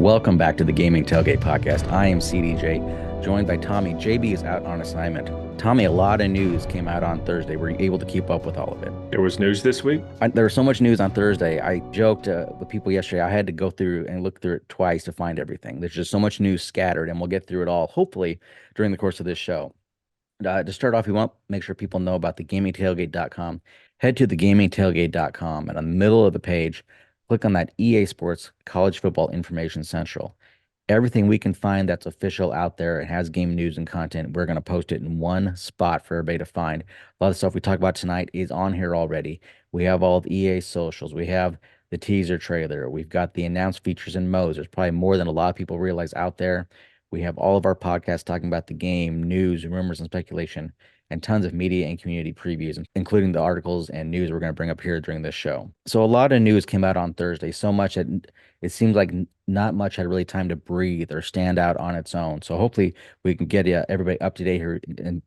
Welcome back to the Gaming Tailgate Podcast. I am CDJ, joined by Tommy. JB is out on assignment. Tommy, a lot of news came out on Thursday. Were you able to keep up with all of it? There was news this week? There was so much news on Thursday. I joked with people yesterday. I had to go through and look through it twice to find everything. There's just so much news scattered, and we'll get through it all, hopefully, during the course of this show. To start off, we want to make sure people know about thegamingtailgate.com. Head to thegamingtailgate.com, and on the middle of the page, click on that EA Sports College Football Information Central. Everything we can find that's official out there and has game news and content, we're going to post it in one spot for everybody to find. A lot of stuff we talk about tonight is on here already. We have all of EA socials. We have the teaser trailer. We've got the announced features and modes. There's probably more than a lot of people realize out there. We have all of our podcasts talking about the game, news, rumors, and speculation, and tons of media and community previews, including the articles and news we're going to bring up here during this show. So a lot of news came out on Thursday, so much that it seems like not much had really time to breathe or stand out on its own. So hopefully we can get everybody up to date here, and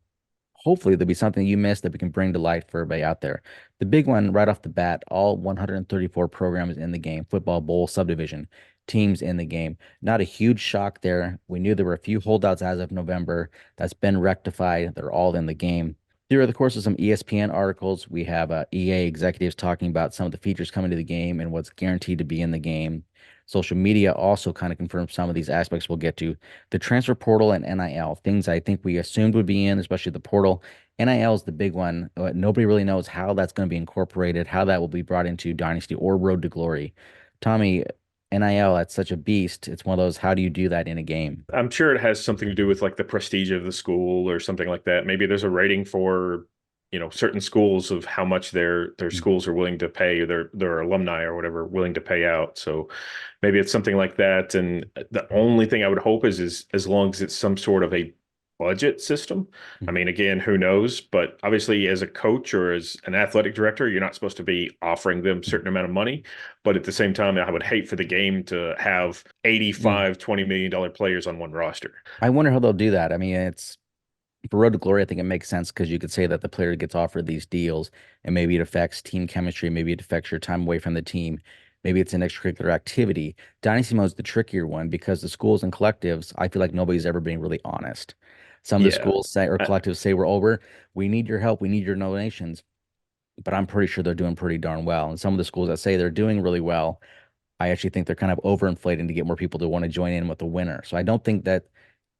hopefully there'll be something you missed that we can bring to light for everybody out there. The big one right off the bat, all 134 programs in the game, football, bowl, subdivision, teams in the game. Not a huge shock there. We knew there were a few holdouts as of November. That's been rectified. They're all in the game. Through the course of some ESPN articles, we have EA executives talking about some of the features coming to the game and what's guaranteed to be in the game. Social media also kind of confirms some of these aspects we'll get to. The transfer portal and NIL, things I think we assumed would be in, especially the portal. NIL is the big one. Nobody really knows how that's going to be incorporated, how that will be brought into Dynasty or Road to Glory. Tommy, NIL, that's such a beast. It's one of those, how do you do that in a game? I'm sure it has something to do with like the prestige of the school or something like that. Maybe there's a rating for, certain schools of how much their schools are willing to pay, or their alumni or whatever willing to pay out. So maybe it's something like that. And the only thing I would hope is as long as it's some sort of a budget system. I mean, again, who knows? But obviously, as a coach or as an athletic director, you're not supposed to be offering them a certain amount of money. But at the same time, I would hate for the game to have 85, $20 million players on one roster. I wonder how they'll do that. I mean, it's for Road to Glory, I think it makes sense because you could say that the player gets offered these deals and maybe it affects team chemistry, maybe it affects your time away from the team. Maybe it's an extracurricular activity. Dynasty Mode is the trickier one because the schools and collectives, I feel like nobody's ever been really honest. Some of the Yeah. schools say or collectives say we're over, we need your help, we need your donations, but I'm pretty sure they're doing pretty darn well. And some of the schools that say they're doing really well, I actually think they're kind of overinflating to get more people to want to join in with the winner. So I don't think that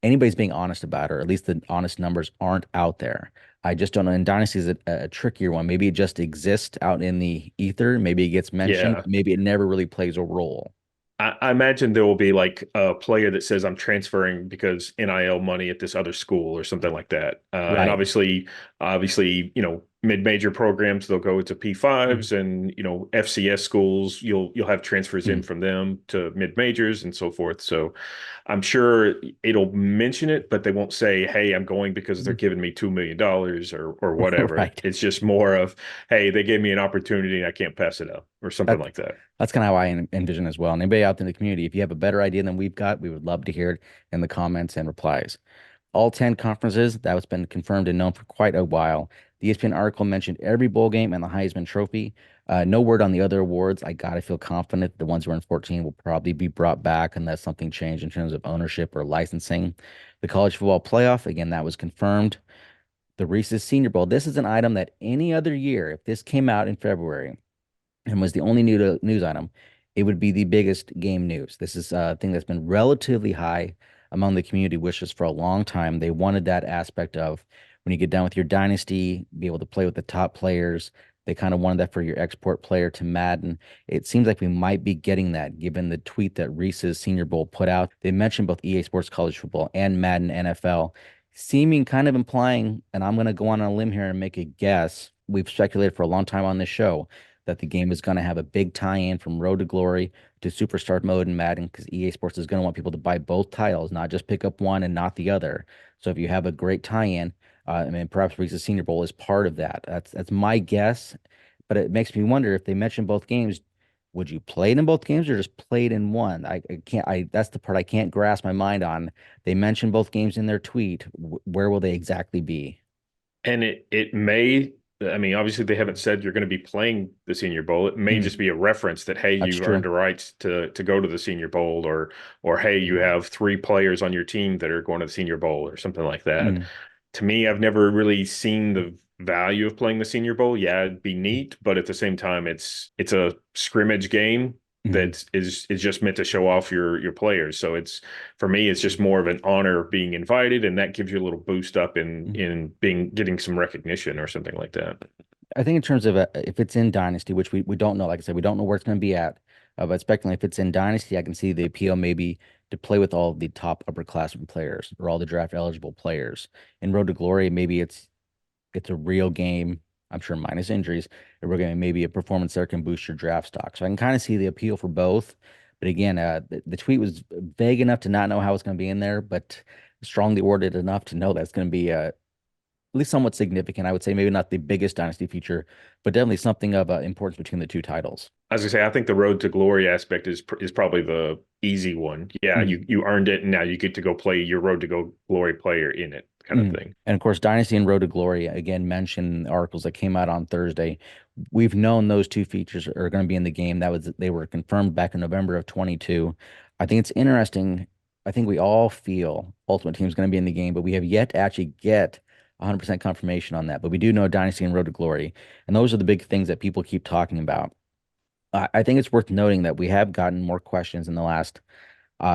anybody's being honest about it, or at least the honest numbers aren't out there. I just don't know. And Dynasty is a trickier one. Maybe it just exists out in the ether. Maybe it gets mentioned. Yeah. Maybe it never really plays a role. I imagine there will be like a player that says I'm transferring because NIL money at this other school or something like that. And Right. obviously, mid-major programs, they'll go to Mhm. P5s, and FCS schools, you'll have transfers in Mhm. from them to mid-majors and so forth. So I'm sure it'll mention it, but they won't say, "Hey, I'm going because they're Mhm. giving me $2 million or whatever." Right. It's just more of, "Hey, they gave me an opportunity and I can't pass it up," or something That like that. that's kind of how I envision as well. And anybody out in the community, if you have a better idea than we've got, we would love to hear it in the comments and replies. All 10 conferences, that has been confirmed and known for quite a while. The ESPN article mentioned every bowl game and the Heisman Trophy. No word on the other awards. I gotta feel confident the ones who are in 14 will probably be brought back unless something changed in terms of ownership or licensing. The college football playoff, again, that was confirmed. The Reese's Senior Bowl. This is an item that any other year, if this came out in February and was the only news item, it would be the biggest game news. This is a thing that's been relatively high among the community wishes for a long time. They wanted that aspect of when you get done with your dynasty, be able to play with the top players. They kind of wanted that for your export player to Madden. It seems like we might be getting that given the tweet that Reese's Senior Bowl put out. They mentioned both EA Sports College Football and Madden NFL, seeming kind of implying, and I'm going to go on a limb here and make a guess. We've speculated for a long time on this show that the game is going to have a big tie-in from Road to Glory to Superstar Mode and Madden because EA Sports is going to want people to buy both titles, not just pick up one and not the other. So if you have a great tie-in, I mean, perhaps Reese's Senior Bowl is part of that. That's my guess, but it makes me wonder if they mention both games, would you play it in both games or just play it in one? I can't. I That's the part I can't grasp my mind on. They mention both games in their tweet. Where will they exactly be? And it may I mean, obviously they haven't said you're going to be playing the Senior Bowl. It may Mm, just be a reference that, hey, that's you've true. earned a right to go to the Senior Bowl, or hey, you have three players on your team that are going to the Senior Bowl or something like that. Mm, To me, I've never really seen the value of playing the Senior Bowl. Yeah, it'd be neat, but at the same time, it's a scrimmage game mm, that is just meant to show off your players. So it's for me, it's just more of an honor of being invited, and that gives you a little boost up mm. in being getting some recognition or something like that. I think in terms of if it's in Dynasty, which we don't know, like I said, we don't know where it's going to be at, but speculating if it's in Dynasty, I can see the appeal maybe to play with all the top upperclassmen players or all the draft eligible players. In Road to Glory, maybe it's a real game. I'm sure minus injuries. And we're going maybe a performance there can boost your draft stock. So I can kind of see the appeal for both. But again, the tweet was vague enough to not know how it's going to be in there, but strongly worded enough to know that's going to be at least somewhat significant. I would say maybe not the biggest dynasty feature, but definitely something of importance between the two titles. As I say, I think the road to glory aspect is probably the easy one. Yeah, Mm, you earned it, and now you get to go play your road to go glory player in it, kind of mm. thing. And of course, Dynasty and Road to Glory, again, mentioned in the articles that came out on Thursday. We've known those two features are going to be in the game. They were confirmed back in November of 22. I think it's interesting. I think we all feel Ultimate Team is going to be in the game, but we have yet to actually get 100% confirmation on that. But we do know Dynasty and Road to Glory. And those are the big things that people keep talking about. I think it's worth noting that we have gotten more questions in the last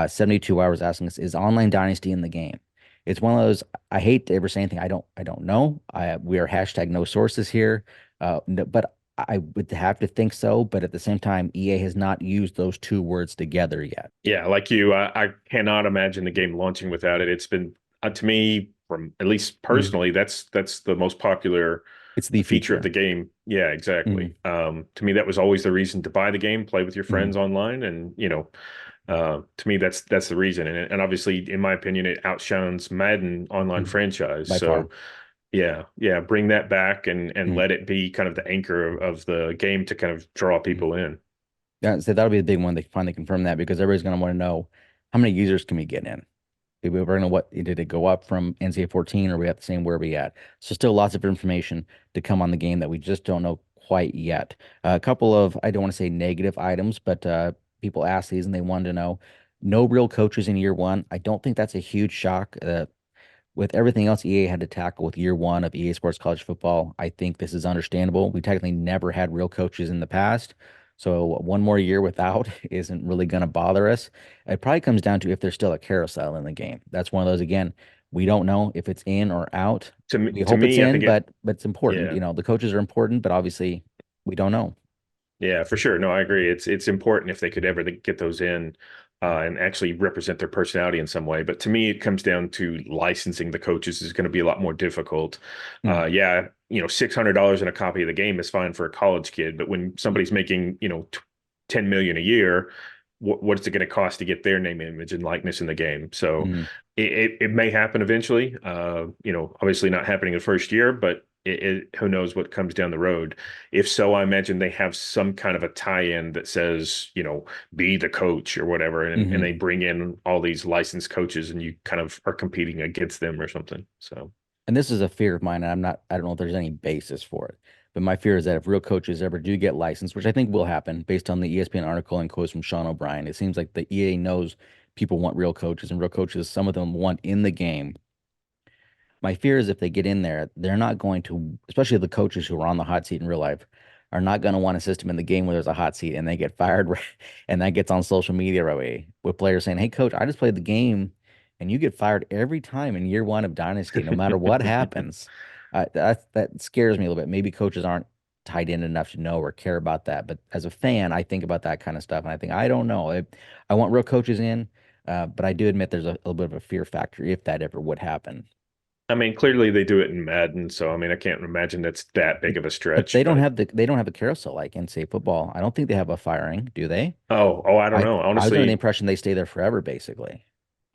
72 hours asking us, is online dynasty in the game? It's one of those, I hate to ever say anything. I don't know. We are hashtag no sources here. No, but I would have to think so. But at the same time, EA has not used those two words together yet. Yeah, like you, I cannot imagine the game launching without it. It's been to me, from at least Mm. personally, that's the most popular It's the feature of feature. the game. Yeah, Mm, exactly. To me, that was always the reason to buy the game, play with your mm, friends online, and to me, that's the reason. And obviously, in my opinion, it outshines Madden online mm, franchise. by far. So yeah, yeah, bring that back and Mm. let it be kind of the anchor of the game to kind of draw Mm. people in. Yeah, so that'll be the big one. They finally confirm that because everybody's going to want to know how many users can we get in? We're going to what did it go up from NCAA 14 or are we at the same where are we at? So still lots of information to come on the game that we just don't know quite yet. A couple of I don't want to say negative items, but people asked these and they wanted to know no real coaches in year one. I don't think that's a huge shock. With everything else EA had to tackle with year one of EA Sports College Football, I think this is understandable. We technically never had real coaches in the past. So one more year without isn't really going to bother us. It probably comes down to if there's still a carousel in the game. That's one of those, again, we don't know if it's in or out. We To hope it's me, I in, think it. but it's important. Yeah, You know, the coaches are important, but obviously we don't know. yeah, for sure. No, I agree. It's important if they could ever get those in and actually represent their personality in some way. But to me, it comes down to licensing the coaches is going to be a lot more difficult. Mm, Yeah, $600 in a copy of the game is fine for a college kid, but when somebody's making 10 million a year, what's it going to cost to get their name, image, and likeness in the game? So mm. it may happen eventually. Obviously not happening the first year, but who knows what comes down the road. If so, I imagine they have some kind of a tie-in that says, be the coach or whatever, and Hmm. they bring in all these licensed coaches, and you kind of are competing against them or something. So And this is a fear of mine, and I don't know if there's any basis for it. But my fear is that if real coaches ever do get licensed, which I think will happen based on the ESPN article and quotes from Sean O'Brien, it seems like the EA knows people want real coaches, and real coaches, some of them want in the game. My fear is if they get in there, they're not going to, especially the coaches who are on the hot seat in real life, are not going to want a system in the game where there's a hot seat and they get fired, and that gets on social media right away with players saying, "Hey, coach, I just played the game, and you get fired every time in year one of Dynasty, no matter what happens." That scares me a little bit. Maybe coaches aren't tied in enough to know or care about that. But as a fan, I think about that kind of stuff, and I think I don't know. I want real coaches in, but I do admit there's a little bit of a fear factor if that ever would happen. I mean, clearly they do it in Madden, so I mean, I can't imagine that's that But big of a but stretch. But they don't have the carousel like in say football. I don't think they have a firing, do they? oh, I don't I know. I was under the Honestly, impression they stay there forever, basically.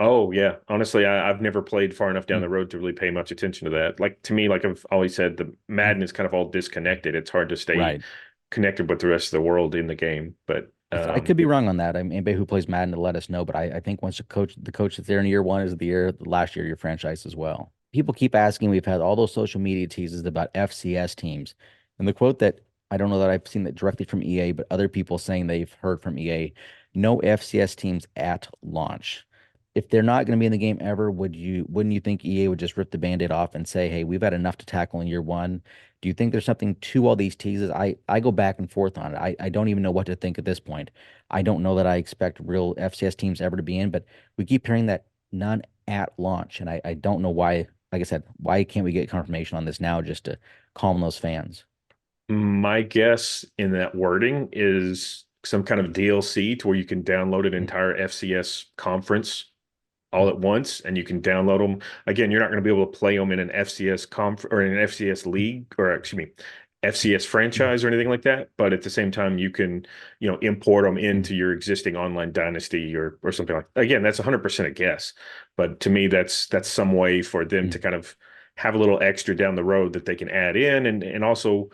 oh yeah. Honestly, I've never played far enough down Mm, the road to really pay much attention to that. Like to me, like I've always said, the mm. Madden is kind of all disconnected. It's hard to stay Right. connected with the rest of the world in the game. But I could be wrong on that. I mean, anybody who plays Madden to let us know. But I think once the coach that's there in year one is the last year of your franchise as well. people keep asking, we've had all those social media teases about FCS teams. And the quote that I don't know that I've seen that directly from EA, but other people saying they've heard from EA, no FCS teams at launch. If they're not going to be in the game ever, wouldn't you think EA would just rip the band-aid off and say, hey, we've had enough to tackle in year one? Do you think there's something to all these teases? I go back and forth on it. I don't even know what to think at this point. I don't know that I expect real FCS teams ever to be in, but we keep hearing that none at launch. And I don't know why, like I said, why can't we get confirmation on this now just to calm those fans? My guess in that wording is some kind of DLC to where you can download an entire FCS conference all at once, and you can download them. Again, you're not going to be able to play them in an FCS or in an FCS league, or excuse me, FCS franchise or anything like that. But at the same time, you can, import them into your existing online dynasty or something like. Again, that's 100% a guess, but to me, that's some way for them to kind of have a little extra down the road that they can add in, and also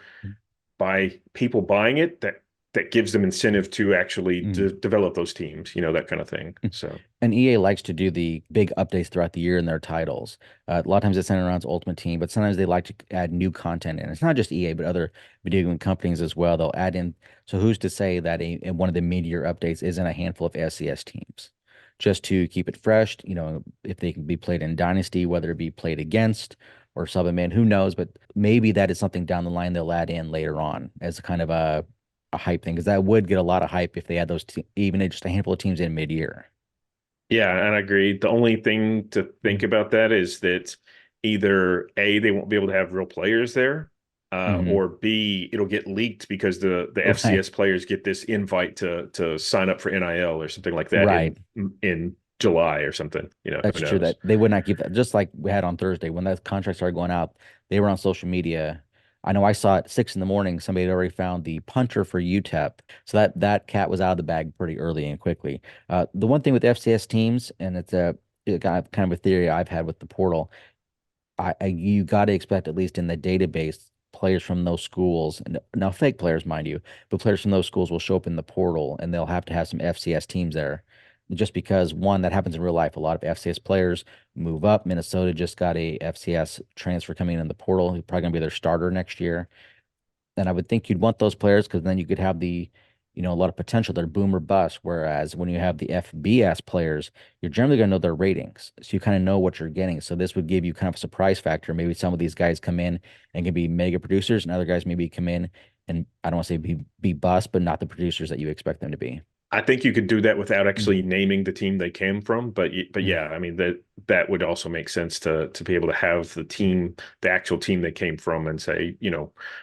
by people buying it, that gives them incentive to actually develop those teams, that kind of thing. So, And EA likes to do the big updates throughout the year in their titles. A lot of times it's centered around its Ultimate Team, but sometimes they like to add new content in. It's not just EA, but other video game companies as well. They'll add in. So who's to say that one of the mid-year updates isn't a handful of SCS teams? Just to keep it fresh, if they can be played in Dynasty, whether it be played against or sub them in, who knows? But maybe that is something down the line they'll add in later on as a kind of a hype thing, because that would get a lot of hype if they had even just a handful of teams in mid-year. yeah, and I agree. The only thing to think about that is that either A, they won't be able to have real players there, Hmm. or B, it'll get leaked because the Right. FCS players get this invite to sign up for NIL or something like that Right. in July or something. Who That's true knows? that they would not keep that. Just like we had on Thursday when that contract started going out, they were on social media. I know I saw at 6 in the morning, somebody had already found the punter for UTEP. So that cat was out of the bag pretty early and quickly. The one thing with FCS teams, and it's kind of a theory I've had with the portal, you got to expect at least in the database players from those schools, and now fake players, mind you, but players from those schools will show up in the portal, and they'll have to have some FCS teams there, just because one that happens in real life. A lot of FCS players move up. Minnesota just got a FCS transfer coming in the portal. He's probably gonna be their starter next year. And I would think you'd want those players because then you could have a lot of potential. They're boom or bust. Whereas when you have the FBS players, you're generally going to know their ratings. So you kind of know what you're getting. So this would give you kind of a surprise factor. Maybe some of these guys come in and can be mega producers, and other guys maybe come in and I don't want to say be bust, but not the producers that you expect them to be. I think you could do that without actually Mhm. naming the team they came from, but Mhm. yeah, I mean that would also make sense to be able to have the actual team they came from, and say,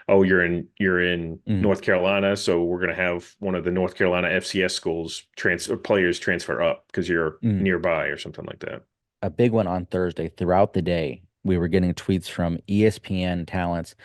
oh, you're in Mhm. North Carolina, so we're going to have one of the North Carolina FCS schools transfer players transfer up because you're Mhm. nearby or something like that. A big one on Thursday throughout the day. We were getting tweets from ESPN talents.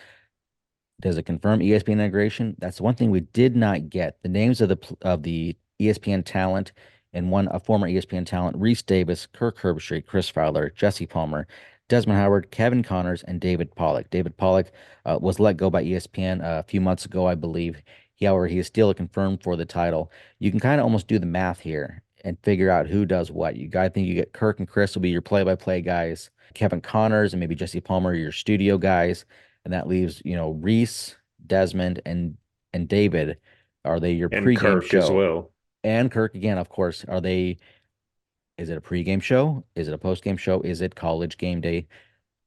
Does it confirm ESPN integration? That's one thing we did not get. The names of the ESPN talent and a former ESPN talent, Reese Davis, Kirk Herbstreit, Chris Fowler, Jesse Palmer, Desmond Howard, Kevin Connors, and David Pollock. David Pollock was let go by ESPN a few months ago, I believe. However, he is still confirmed for the title. You can kind of almost do the math here and figure out who does what. I think you get Kirk and Chris will be your play-by-play guys. Kevin Connors and maybe Jesse Palmer, your studio guys, and that leaves, Reese, Desmond, and David. Are they your And pregame Kirk as show? well. And Kirk again, of course. Is it a pregame show? Is it a postgame show? Is it college game day?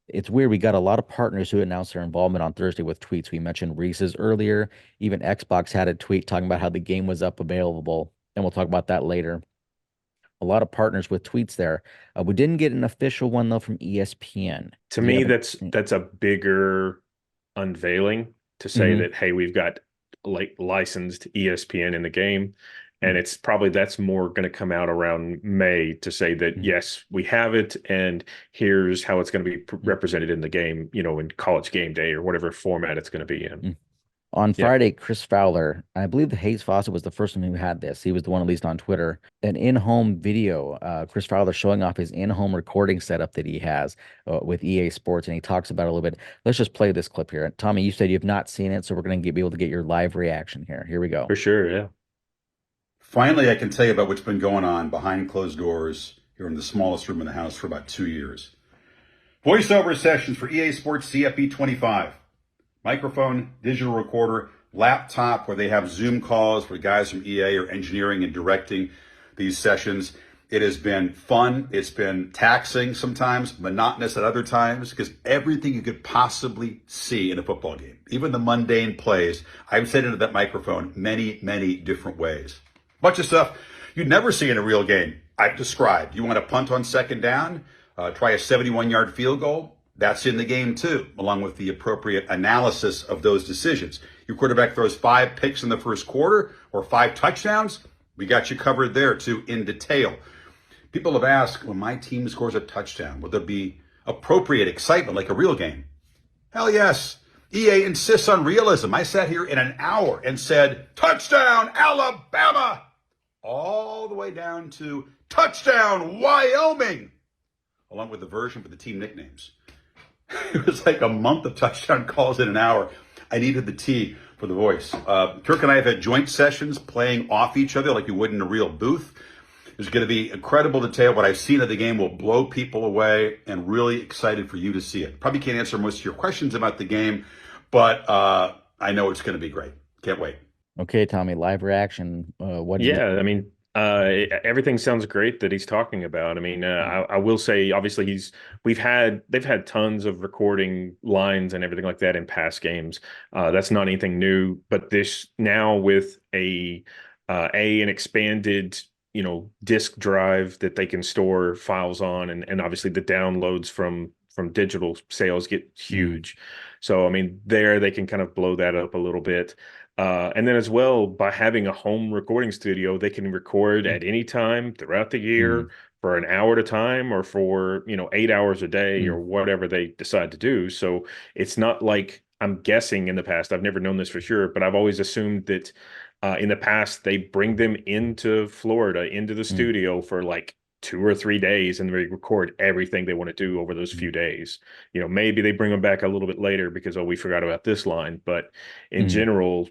It's weird. We got a lot of partners who announced their involvement on Thursday with tweets. We mentioned Reese's earlier. Even Xbox had a tweet talking about how the game was up available, and we'll talk about that later. A lot of partners with tweets there. We didn't get an official one though from ESPN. To Do you me, have an? that's a bigger unveiling to say Mhm. that, hey, we've got like licensed ESPN in the game. And that's more going to come out around May to say that, Mhm. yes, we have it. And here's how it's going to be Mhm. represented in the game, in college game day or whatever format it's going to be in. Mhm. On Yeah, Friday, Chris Fowler, I believe the Hayes Fawcett was the first one who had this. He was the one at least on Twitter. An in-home video, Chris Fowler showing off his in-home recording setup that he has with EA Sports, and he talks about it a little bit. Let's just play this clip here. Tommy, you said you have not seen it, so we're going to be able to get your live reaction here. Here we go. for sure. Yeah. Finally, I can tell you about what's been going on behind closed doors here in the smallest room in the house for about 2 years. Voiceover sessions for EA Sports CFP 25. Microphone, digital recorder, laptop where they have Zoom calls where guys from EA are engineering and directing these sessions. It has been fun. It's been taxing sometimes, monotonous at other times, because everything you could possibly see in a football game, even the mundane plays, I've said into that microphone many, many different ways. Bunch of stuff you'd never see in a real game. I've described. You want to punt on second down, try a 71-yard field goal. That's in the game too, along with the appropriate analysis of those decisions. Your quarterback throws 5 picks in the first quarter or 5 touchdowns. We got you covered there too in detail. People have asked, when my team scores a touchdown, will there be appropriate excitement like a real game? Hell yes. EA insists on realism. I sat here in an hour and said, touchdown, Alabama, all the way down to touchdown, Wyoming, along with the version for the team nicknames. It was like a month of touchdown calls in an hour. I needed the T for the voice. Kirk and I have had joint sessions playing off each other like you would in a real booth. There's going to be incredible detail. What I've seen of the game will blow people away, and really excited for you to see it. Probably can't answer most of your questions about the game, but I know it's going to be great. Can't wait. Okay, Tommy, live reaction. What do you Yeah, I mean, everything sounds great that he's talking about. I mean, I will say, obviously, they've had tons of recording lines and everything like that in past games. That's not anything new, but this now with an expanded disk drive that they can store files on, and obviously the downloads from digital sales get huge. So I mean, there they can kind of blow that up a little bit. And then as well, by having a home recording studio, they can record at any time throughout the year for an hour at a time, or for 8 hours a day, or whatever they decide to do. So it's not like, I'm guessing in the past, I've never known this for sure, but I've always assumed that in the past, they bring them into Florida, into the studio for like 2 or 3 days, and they record everything they want to do over those few days. Maybe they bring them back a little bit later because, we forgot about this line. But in general,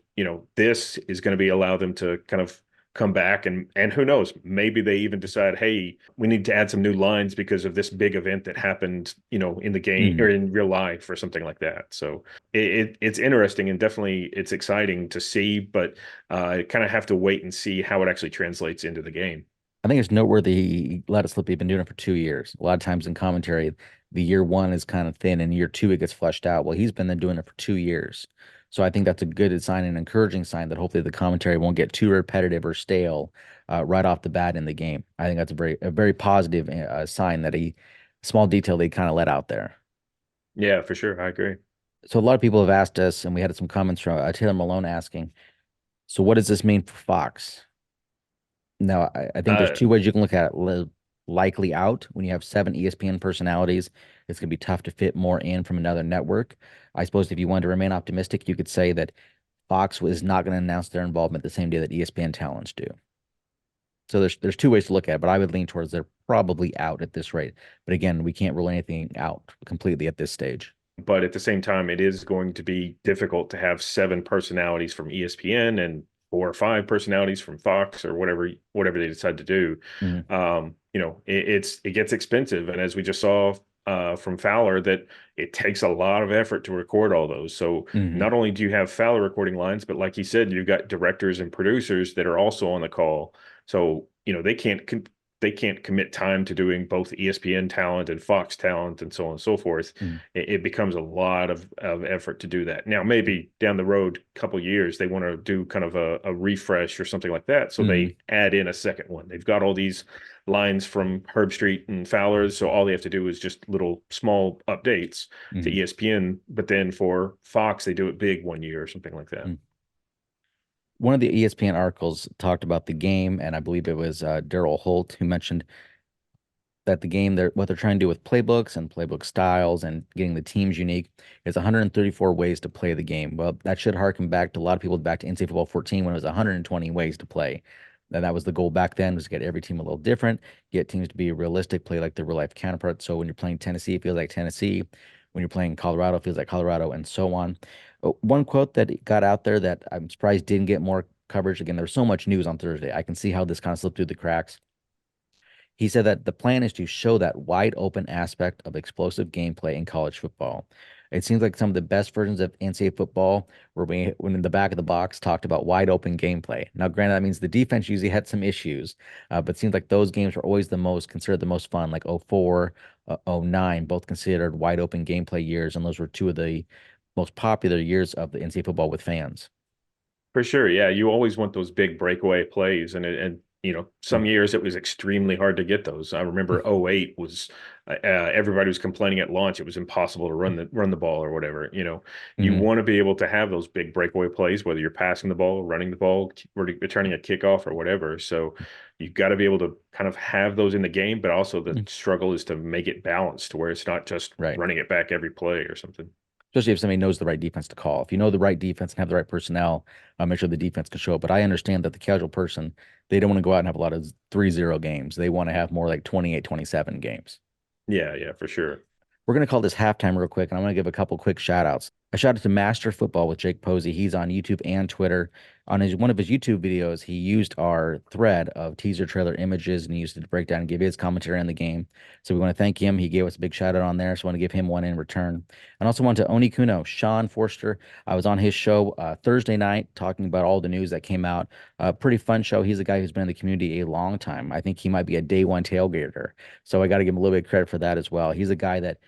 this is going to allow them to kind of come back, and who knows, maybe they even decide, hey, we need to add some new lines because of this big event that happened, in the game or in real life or something like that. So it's interesting, and definitely it's exciting to see, but kind of have to wait and see how it actually translates into the game. I think it's noteworthy he let it slip. He's been doing it for 2 years. A lot of times in commentary, the year one is kind of thin, and year two it gets fleshed out. Well, he's been doing it for 2 years. So I think that's a good sign, an encouraging sign that hopefully the commentary won't get too repetitive or stale right off the bat in the game. I think that's a very positive sign that small detail they kind of let out there. Yeah, for sure. I agree. So a lot of people have asked us, and we had some comments from Taylor Malone asking, so what does this mean for Fox? Now, I think there's 2 ways you can look at it. Likely out. When you have 7 ESPN personalities, it's going to be tough to fit more in from another network. I suppose if you want to remain optimistic, you could say that Fox is not going to announce their involvement the same day that ESPN talents do. So there's 2 ways to look at it, but I would lean towards they're probably out at this rate. But again, we can't rule anything out completely at this stage. But at the same time, it is going to be difficult to have 7 personalities from ESPN and 4 or 5 personalities from Fox, or whatever they decide to do. It gets expensive, and as we just saw from Fowler, that it takes a lot of effort to record all those. So not only do you have Fowler recording lines, but like you said, you've got directors and producers that are also on the call. So they can't commit time to doing both ESPN talent and Fox talent and so on and so forth. It becomes a lot of effort to do that. Now, maybe down the road, couple years, they want to do kind of a refresh or something like that. So they add in a second one. They've got all these lines from Herb Street and Fowler, so all they have to do is just little small updates to ESPN. But then for Fox, they do it big 1 year or something like that. One of the ESPN articles talked about the game, and I believe it was Daryl Holt who mentioned that the game, what they're trying to do with playbooks and playbook styles and getting the teams unique is 134 ways to play the game. Well, that should harken back to a lot of people back to NCAA Football 14 when it was 120 ways to play. And that was the goal back then, was to get every team a little different, get teams to be realistic, play like their real life counterpart. So when you're playing Tennessee, it feels like Tennessee. When you're playing Colorado, it feels like Colorado, and so on. One quote that got out there that I'm surprised didn't get more coverage. Again, there was so much news on Thursday. I can see how this kind of slipped through the cracks. He said that the plan is to show that wide open aspect of explosive gameplay in college football. It seems like some of the best versions of NCAA football were when in the back of the box talked about wide open gameplay. Now, granted, that means the defense usually had some issues, but it seems like those games were always considered the most fun, like '04, '09, both considered wide open gameplay years, and those were two of the most popular years of the NCAA football with fans. For sure. Yeah. You always want those big breakaway plays. And some years it was extremely hard to get those. I remember '08 was everybody was complaining at launch. It was impossible to run the ball or whatever. You Mhm. want to be able to have those big breakaway plays, whether you're passing the ball, running the ball, returning a kickoff or whatever. So you've got to be able to kind of have those in the game, but also the Mhm. struggle is to make it balanced to where it's not just Right. running it back every play or something. Especially if somebody knows the right defense to call. If you know the right defense and have the right personnel, I'll make sure the defense can show up. But I understand that the casual person, they don't want to go out and have a lot of 3-0 games. They want to have more like 28-27 games. Yeah. Yeah, for sure. We're going to call this halftime real quick, and I'm going to give a couple quick shout outs. A shout out to Master Football with Jake Posey. He's on YouTube and Twitter. On one of his YouTube videos, he used our thread of teaser trailer images and he used it to break down and give his commentary on the game. So we want to thank him. He gave us a big shout out on there. So I want to give him one in return. And also want to Oni Kuno, Sean Forster. I was on his show Thursday night talking about all the news that came out. Pretty fun show. He's a guy who's been in the community a long time. I think he might be a day one tailgater. So I got to give him a little bit of credit for that as well. He's a guy that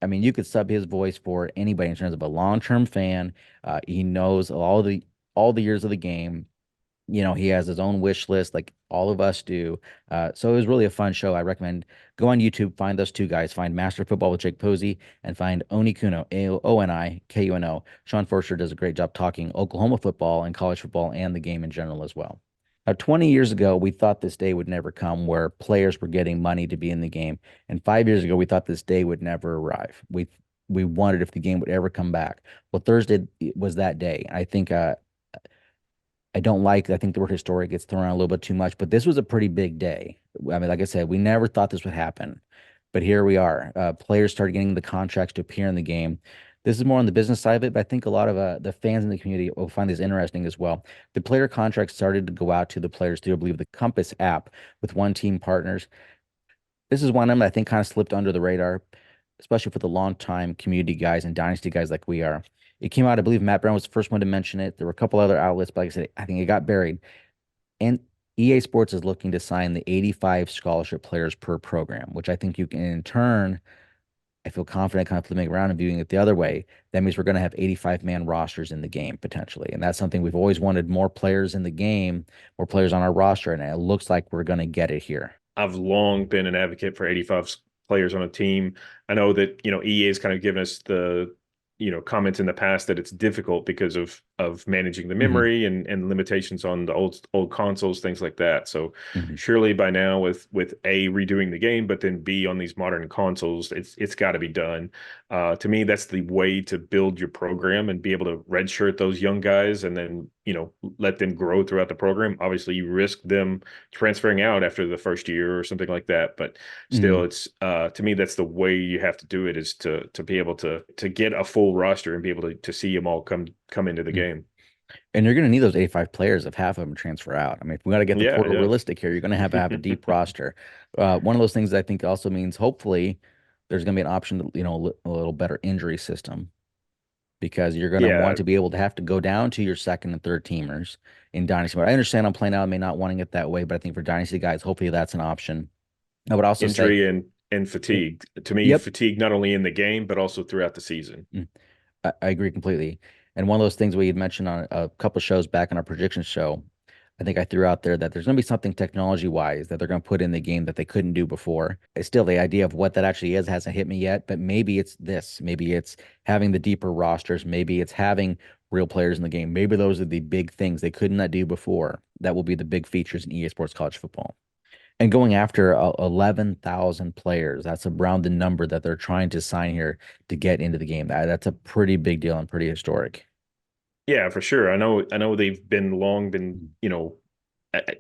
you could sub his voice for anybody in terms of a long-term fan. He knows all the years of the game. He has his own wish list, like all of us do. So it was really a fun show. I recommend go on YouTube, find those two guys, find Master Football with Jake Posey, and find Oni Kuno, AONIKUNO. Sean Forster does a great job talking Oklahoma football and college football and the game in general as well. 20 years ago, we thought this day would never come where players were getting money to be in the game. And 5 years ago, we thought this day would never arrive. We wondered if the game would ever come back. Well, Thursday was that day. I think I think the word historic gets thrown around a little bit too much, but this was a pretty big day. I mean, like I said, we never thought this would happen, but here we are. Players started getting the contracts to appear in the game. This is more on the business side of it, but I think a lot of the fans in the community will find this interesting as well. The player contracts started to go out to the players through, I believe, the Compass app with One Team Partners. This is one of them that I think kind of slipped under the radar, especially for the longtime community guys and dynasty guys like we are. It came out, I believe Matt Brown was the first one to mention it. There were a couple other outlets, but like I said, I think it got buried. And EA Sports is looking to sign the 85 scholarship players per program, which I think you can, in turn, I feel confident kind of flipping around and viewing it the other way. That means we're going to have 85-man rosters in the game potentially. And that's something we've always wanted, more players in the game, more players on our roster. And it looks like we're going to get it here. I've long been an advocate for 85 players on a team. I know that, EA has kind of given us the, comments in the past that it's difficult because of managing the memory and limitations on the old consoles, things like that. So surely by now with A, redoing the game, but then B, on these modern consoles, it's got to be done. To me, that's the way to build your program and be able to redshirt those young guys and then, let them grow throughout the program. Obviously, you risk them transferring out after the first year or something like that. But still, it's to me, that's the way you have to do it, is to be able to get a full roster and be able to see them all come into the game. And you're going to need those 85 players if half of them transfer out. I mean, if we got to get the portal realistic here, you're going to have a deep roster. One of those things I think also means hopefully there's going to be an option to, a little better injury system, because you're going to want to be able to have to go down to your second and third teamers in Dynasty Mode. I understand I'm playing out, I may not wanting it that way, but I think for Dynasty guys, hopefully that's an option. I would also injury say and fatigue. To me, fatigue not only in the game, but also throughout the season. I agree completely. And one of those things we had mentioned on a couple shows back in our prediction show, I think I threw out there that there's going to be something technology-wise that they're going to put in the game that they couldn't do before. It's still, the idea of what that actually is hasn't hit me yet, but maybe it's this. Maybe it's having the deeper rosters. Maybe it's having real players in the game. Maybe those are the big things they could not do before. That will be the big features in EA Sports College Football. And going after 11,000 players, that's around the number that they're trying to sign here to get into the game. That's a pretty big deal and pretty historic. Yeah, for sure. I know they've been,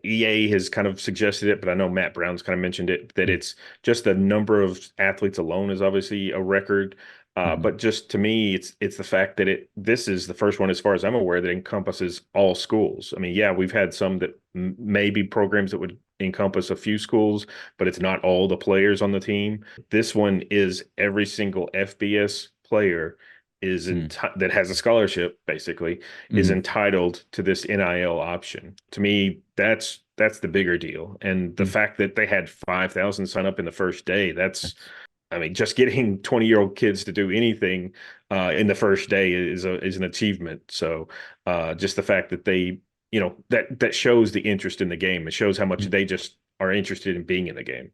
EA has kind of suggested it, but I know Matt Brown's kind of mentioned it, that it's just the number of athletes alone is obviously a record. But just to me, it's the fact that this is the first one, as far as I'm aware, that encompasses all schools. I mean, yeah, we've had some that maybe programs that would encompass a few schools, but it's not all the players on the team. This one is every single FBS player is that has a scholarship, basically, is entitled to this NIL option. To me, that's the bigger deal. And the fact that they had 5,000 sign up in the first day, I mean, just getting 20-year-old kids to do anything in the first day is an achievement. So just the fact that they, that shows the interest in the game. It shows how much they just are interested in being in the game.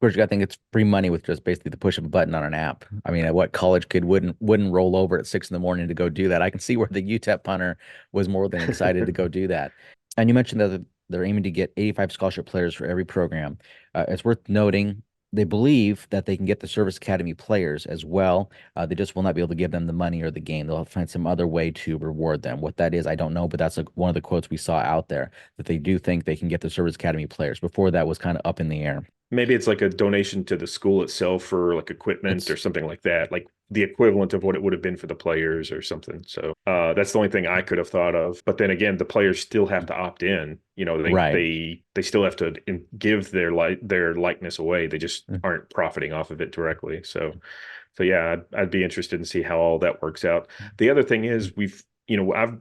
Of course, I think it's free money with just basically the push of a button on an app. I mean, what college kid wouldn't roll over at 6 a.m. to go do that? I can see where the UTEP punter was more than excited to go do that. And you mentioned that they're aiming to get 85 scholarship players for every program. It's worth noting they believe that they can get the Service Academy players as well. They just will not be able to give them the money or the game. They'll have to find some other way to reward them. What that is, I don't know, but that's one of the quotes we saw out there, that they do think they can get the Service Academy players. Before that was kind of up in the air. Maybe it's like a donation to the school itself for like equipment or something like that, like the equivalent of what it would have been for the players or something. So that's the only thing I could have thought of. But then again, the players still have to opt in. They still have to give their likeness away. They just aren't profiting off of it directly. So yeah, I'd be interested to see how all that works out. The other thing is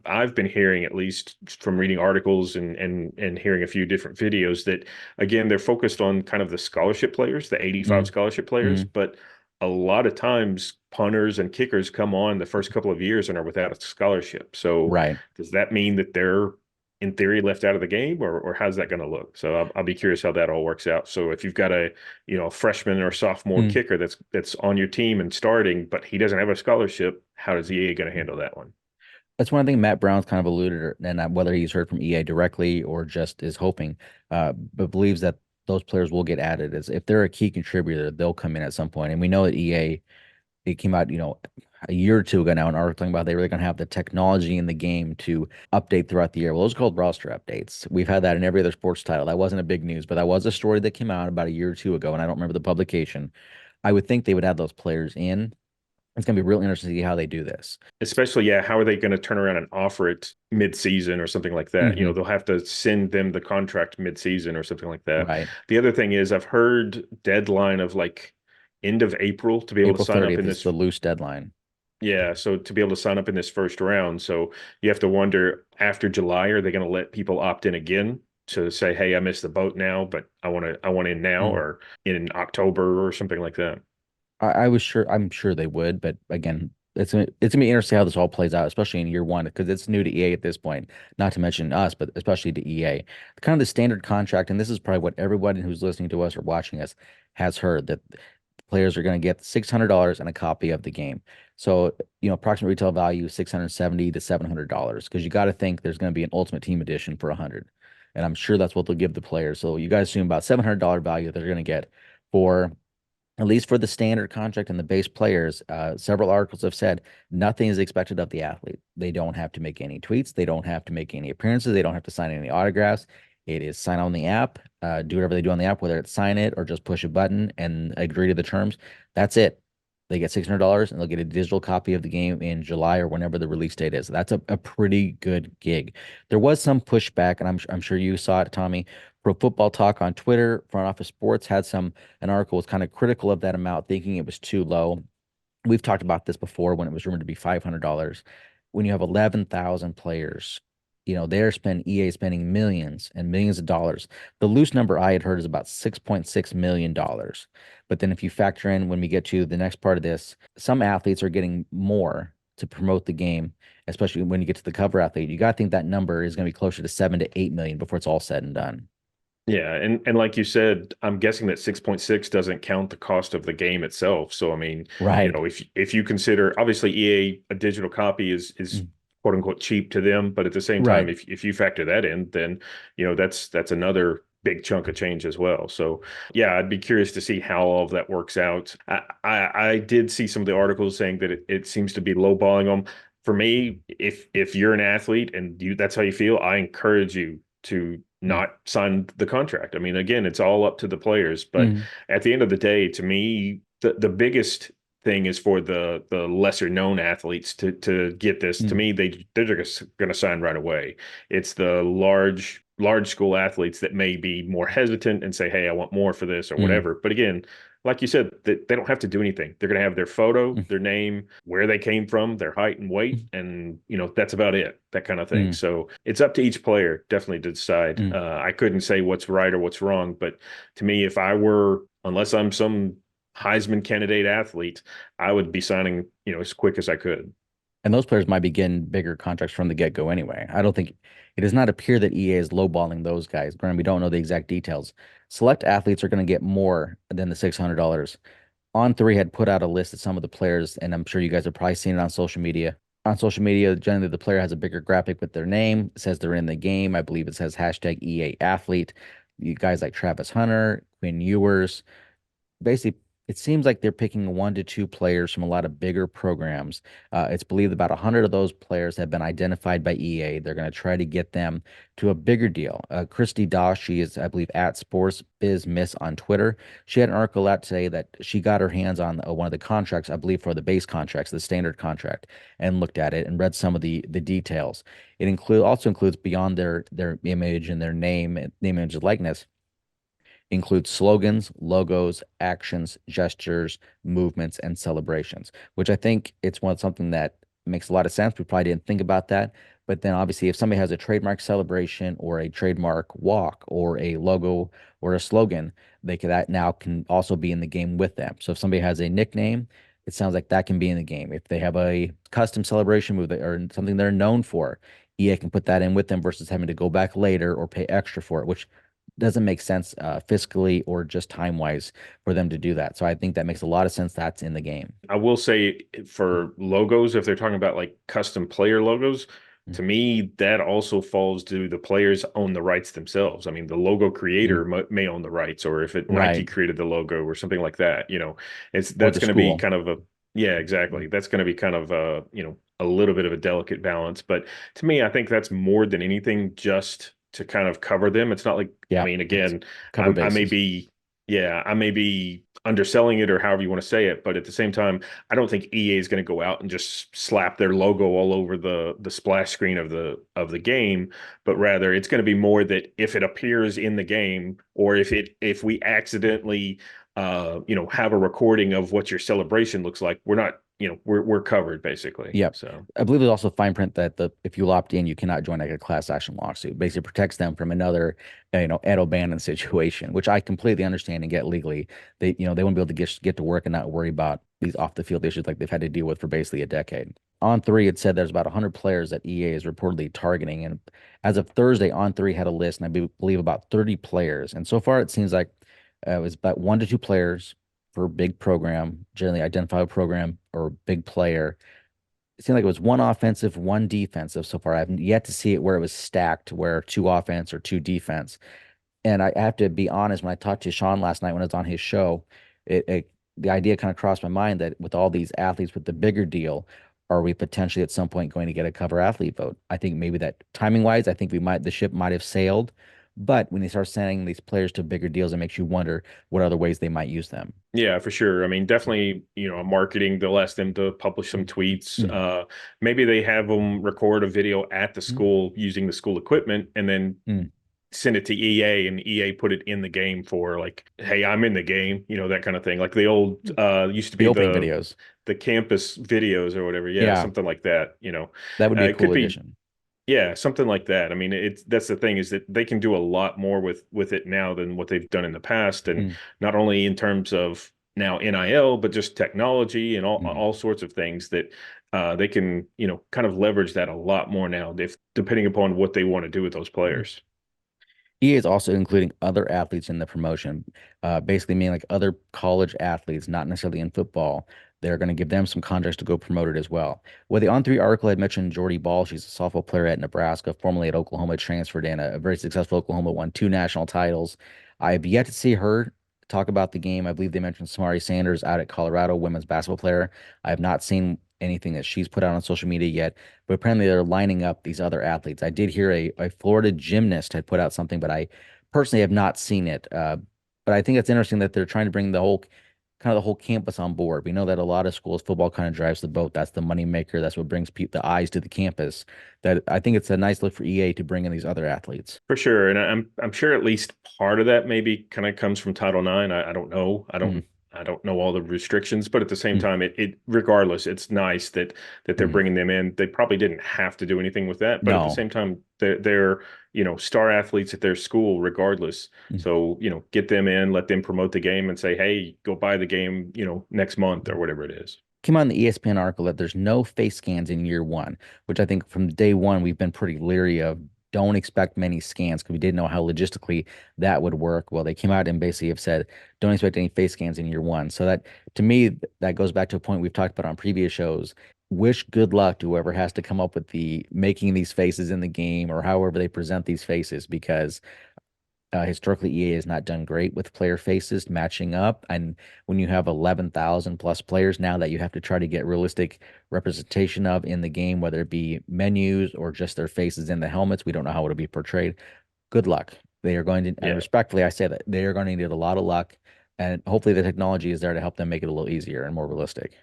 I've been hearing, at least from reading articles and hearing a few different videos, that again they're focused on kind of the scholarship players, the 85 scholarship players, but a lot of times punters and kickers come on the first couple of years and are without a scholarship. So does that mean that they're in theory left out of the game, or how's that going to look? So I'll be curious how that all works out. So if you've got a freshman or sophomore kicker that's on your team and starting, but he doesn't have a scholarship, how is EA going to handle that one? That's one thing Matt Brown's kind of alluded, and whether he's heard from EA directly or just is hoping, but believes that those players will get added. As if they're a key contributor, they'll come in at some point. And we know that EA, it came out, a year or two ago now, an article talking about they were going to have the technology in the game to update throughout the year. Well, those are called roster updates. We've had that in every other sports title. That wasn't a big news, but that was a story that came out about a year or two ago, and I don't remember the publication. I would think they would add those players in. It's going to be really interesting to see how they do this. Especially, how are they going to turn around and offer it mid-season or something like that? They'll have to send them the contract mid-season or something like that. Right. The other thing is I've heard deadline of like end of April to be able to sign up in this. Is the loose deadline. Yeah, so to be able to sign up in this first round. So you have to wonder, after July, are they going to let people opt in again to say, hey, I missed the boat now, but I want in now, or in October or something like that? I'm sure they would, but again, it's gonna be interesting how this all plays out, especially in year one, because it's new to EA at this point. Not to mention us, but especially to EA. Kind of the standard contract, and this is probably what everybody who's listening to us or watching us has heard, that players are going to get $600 and a copy of the game. So approximate retail value $670 to $700, because you got to think there's going to be an Ultimate Team edition for $100, and I'm sure that's what they'll give the players. So you guys assume about $700 value they're going to get for, at least for the standard contract and the base players. Several articles have said nothing is expected of the athlete. They don't have to make any tweets. They don't have to make any appearances. They don't have to sign any autographs. It is sign on the app, do whatever they do on the app, whether it's sign it or just push a button and agree to the terms. That's it. They get $600 and they'll get a digital copy of the game in July or whenever the release date is. That's a pretty good gig. There was some pushback, and I'm sure you saw it, Tommy. Pro Football Talk on Twitter, Front Office Sports had an article was kind of critical of that amount, thinking it was too low. We've talked about this before when it was rumored to be $500. When you have 11,000 players, EA spending millions and millions of dollars. The loose number I had heard is about $6.6 million. But then if you factor in, when we get to the next part of this, some athletes are getting more to promote the game, especially when you get to the cover athlete. You got to think that number is going to be closer to 7 to 8 million before it's all said and done. Yeah, and like you said, I'm guessing that 6.6 doesn't count the cost of the game itself. So I mean, right. If you consider, obviously EA, a digital copy is quote unquote cheap to them, but at the same time, if you factor that in, then that's another big chunk of change as well. So yeah, I'd be curious to see how all of that works out. I did see some of the articles saying that it seems to be lowballing them. For me, if you're an athlete and that's how you feel, I encourage you to not sign the contract. I mean, again, it's all up to the players, but at the end of the day, to me, the biggest thing is for the lesser known athletes to get this. To me, they're just going to sign right away. It's the large school athletes that may be more hesitant and say, "Hey, I want more for this or whatever." But again, like you said, they don't have to do anything. They're going to have their photo, their name, where they came from, their height and weight, and that's about it. That kind of thing. So it's up to each player definitely to decide. I couldn't say what's right or what's wrong, but to me, if I were, unless I'm some Heisman candidate athlete, I would be signing, as quick as I could. And those players might be getting bigger contracts from the get-go anyway. I don't think it does not appear that EA is lowballing those guys. Granted, we don't know the exact details. Select athletes are going to get more than the $600. On3 had put out a list of some of the players, and I'm sure you guys have probably seen it on social media. On social media, generally the player has a bigger graphic with their name. It says they're in the game. I believe it says hashtag EA athlete. You guys like Travis Hunter, Quinn Ewers. Basically, it seems like they're picking 1 to 2 players from a lot of bigger programs. It's believed about 100 of those players have been identified by EA. They're going to try to get them to a bigger deal. Christy Dosh, she is, I believe, at Sports Biz Miss on Twitter. She had an article out today that she got her hands on one of the contracts, I believe, for the base contracts, the standard contract, and looked at it and read some of the details. It also includes beyond their image and their name, image, and likeness, includes slogans, logos, actions, gestures, movements, and celebrations, which I think it's something that makes a lot of sense. We probably didn't think about that. But then obviously if somebody has a trademark celebration or a trademark walk or a logo or a slogan, that now can also be in the game with them. So if somebody has a nickname, it sounds like that can be in the game. If they have a custom celebration move or something they're known for, EA can put that in with them versus having to go back later or pay extra for it, which doesn't make sense fiscally or just time-wise for them to do that. So I think that makes a lot of sense. That's in the game. I will say for logos, if they're talking about like custom player logos, to me, that also falls to the players own the rights themselves. I mean, the logo creator may own the rights, or if Nike created the logo or something like that, that's going to be kind of exactly. That's going to be kind of a little bit of a delicate balance. But to me, I think that's more than anything just to kind of cover them. It's not like, I mean, again, I may be underselling it or however you want to say it, but at the same time, I don't think EA is going to go out and just slap their logo all over the splash screen of the game, but rather it's going to be more that if it appears in the game, or if we accidentally have a recording of what your celebration looks like, we're covered basically. Yep. So I believe there's also fine print that if you opt in, you cannot join like a class action lawsuit. Basically protects them from another, Ed O'Bannon situation, which I completely understand and get legally. They won't be able to get to work and not worry about these off the field issues like they've had to deal with for basically a decade. On3, it said there's about 100 players that EA is reportedly targeting. And as of Thursday, On3 had a list, and I believe about 30 players. And so far, it seems like it was about 1 to 2 players for big program, generally identifiable program or big player. It seemed like it was 1 offensive, 1 defensive so far. I haven't yet to see it where it was stacked, where 2 offense or 2 defense. And I have to be honest, when I talked to Sean last night when I was on his show, the idea kind of crossed my mind that with all these athletes with the bigger deal, are we potentially at some point going to get a cover athlete vote? I think maybe that timing wise, I think the ship might have sailed. But when they start sending these players to bigger deals, it makes you wonder what other ways they might use them. Yeah, for sure. I mean, definitely, marketing, they'll ask them to publish some tweets. Maybe they have them record a video at the school using the school equipment and then send it to EA, and EA put it in the game for like, hey, I'm in the game, that kind of thing. Like the old used to be the opening videos, the campus videos or whatever. Yeah, something like that, That would be a cool addition. Yeah, something like that. I mean, that's the thing, is that they can do a lot more with it now than what they've done in the past, and not only in terms of now NIL, but just technology and all sorts of things that they can kind of leverage that a lot more now, depending upon what they want to do with those players. EA is also including other athletes in the promotion, basically meaning like other college athletes, not necessarily in football. They're going to give them some contracts to go promote it as well. Well, the On3 article had mentioned Jordy Ball. She's a softball player at Nebraska, formerly at Oklahoma, transferred in, a very successful Oklahoma, won 2 national titles. I've yet to see her talk about the game. I believe they mentioned Samari Sanders out at Colorado, women's basketball player. I have not seen anything that she's put out on social media yet, but apparently they're lining up these other athletes. I did hear a Florida gymnast had put out something, but I personally have not seen it. But I think it's interesting that they're trying to bring the whole kind of the whole campus on board. We know that a lot of schools, football kind of drives the boat. That's the money maker. That's what brings the eyes to the campus. That I think it's a nice look for EA to bring in these other athletes. For sure, and I'm sure at least part of that maybe kind of comes from Title IX. I don't know. Mm, I don't know all the restrictions, but at the same mm, time, it regardless, it's nice that they're mm. bringing them in. They probably didn't have to do anything with that, but at the No. same time, they're star athletes at their school regardless. Mm, So get them in, let them promote the game, and say, hey, go buy the game next month or mm. whatever it is. Came out in the ESPN article that there's no face scans in year one, which I think from day one we've been pretty leery of. Don't expect many scans because we didn't know how logistically that would work. Well, they came out and basically have said don't expect any face scans in year one. So that to me that goes back to a point we've talked about on previous shows. Wish good luck to whoever has to come up with the making these faces in the game or however they present these faces because historically, EA has not done great with player faces matching up. And when you have 11,000 plus players now that you have to try to get realistic representation of in the game, whether it be menus or just their faces in the helmets, we don't know how it'll be portrayed. Good luck. They are going to, and Yeah. respectfully, I say that they are going to need a lot of luck. And hopefully, the technology is there to help them make it a little easier and more realistic.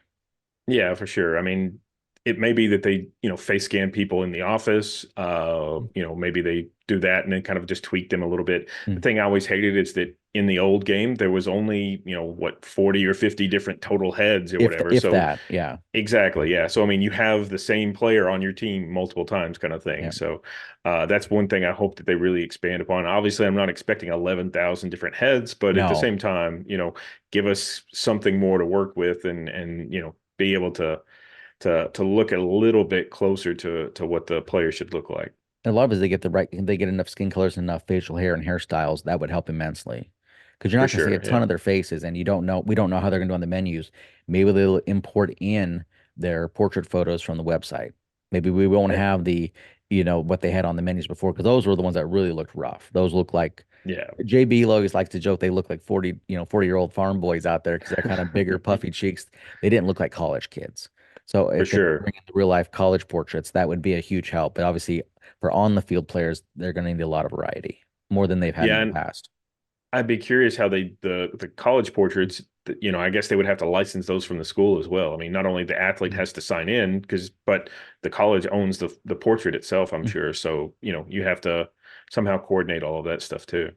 Yeah, for sure. I mean, it may be that they, face scan people in the office. Maybe they do that and then kind of just tweak them a little bit. The Mm. thing I always hated is that in the old game, there was only, 40 or 50 different total heads or whatever. If So that, yeah. exactly. Yeah. So, I mean, you have the same player on your team multiple times kind of thing. Yeah. So that's one thing I hope that they really expand upon. Obviously, I'm not expecting 11,000 different heads, but at the No. same time, give us something more to work with and be able to look a little bit closer to what the player should look like. And a lot of it is they get enough skin colors and enough facial hair and hairstyles that would help immensely. Because you're For not going to see a sure. ton Yeah. of their faces, and we don't know how they're going to do on the menus. Maybe they'll import in their portrait photos from the website. Maybe we won't Eh, have what they had on the menus before, because those were the ones that really looked rough. Those look like Yeah. JB always likes to joke they look like 40-year-old farm boys out there because they're kind of bigger, puffy cheeks. They didn't look like college kids. So For if they sure. bring in the real life college portraits, that would be a huge help. But obviously, for on the field players, they're going to need a lot of variety, more than they've had in Yeah. the And past. I'd be curious how the college portraits, I guess they would have to license those from the school as well. I mean, not only the athlete Mhm. has to sign in but the college owns the portrait itself, I'm Mhm. sure. So, you have to somehow coordinate all of that stuff too.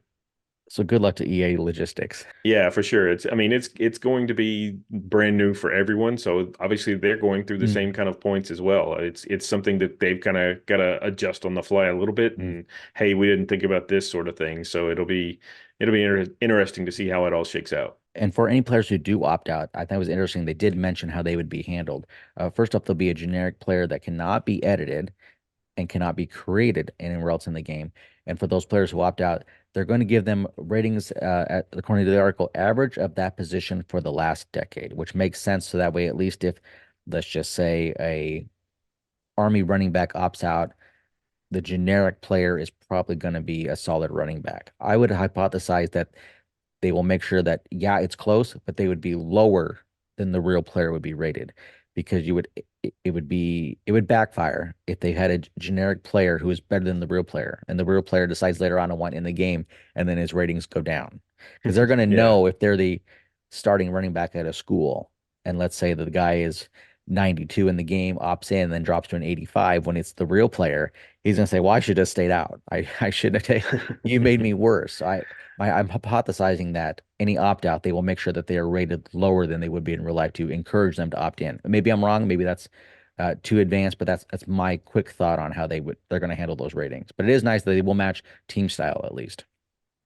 So good luck to EA logistics. Yeah, for sure. I mean, it's going to be brand new for everyone. So obviously they're going through the Mm, same kind of points as well. It's something that they've kind of got to adjust on the fly a little bit. mm. And hey, we didn't think about this sort of thing. So it'll be interesting to see how it all shakes out. And for any players who do opt out, I think it was interesting. They did mention how they would be handled. First up, there'll be a generic player that cannot be edited and cannot be created anywhere else in the game. And for those players who opt out, they're going to give them ratings, according to the article, average of that position for the last decade, which makes sense. So that way, at least if, let's just say, a Army running back opts out, the generic player is probably going to be a solid running back. I would hypothesize that they will make sure that, yeah, it's close, but they would be lower than the real player would be rated because it would backfire if they had a generic player who is better than the real player and the real player decides later on to want in the game and then his ratings go down because they're going to Yeah. know if they're the starting running back at a school and let's say that the guy is 92 in the game, opts in, and then drops to an 85 when it's the real player, he's going to say, well, I should have stayed out. I shouldn't have taken, you made me worse. I'm hypothesizing that any opt out, they will make sure that they are rated lower than they would be in real life to encourage them to opt in. Maybe I'm wrong. Maybe that's too advanced, but that's my quick thought on how they're going to handle those ratings. But it is nice that they will match team style at least.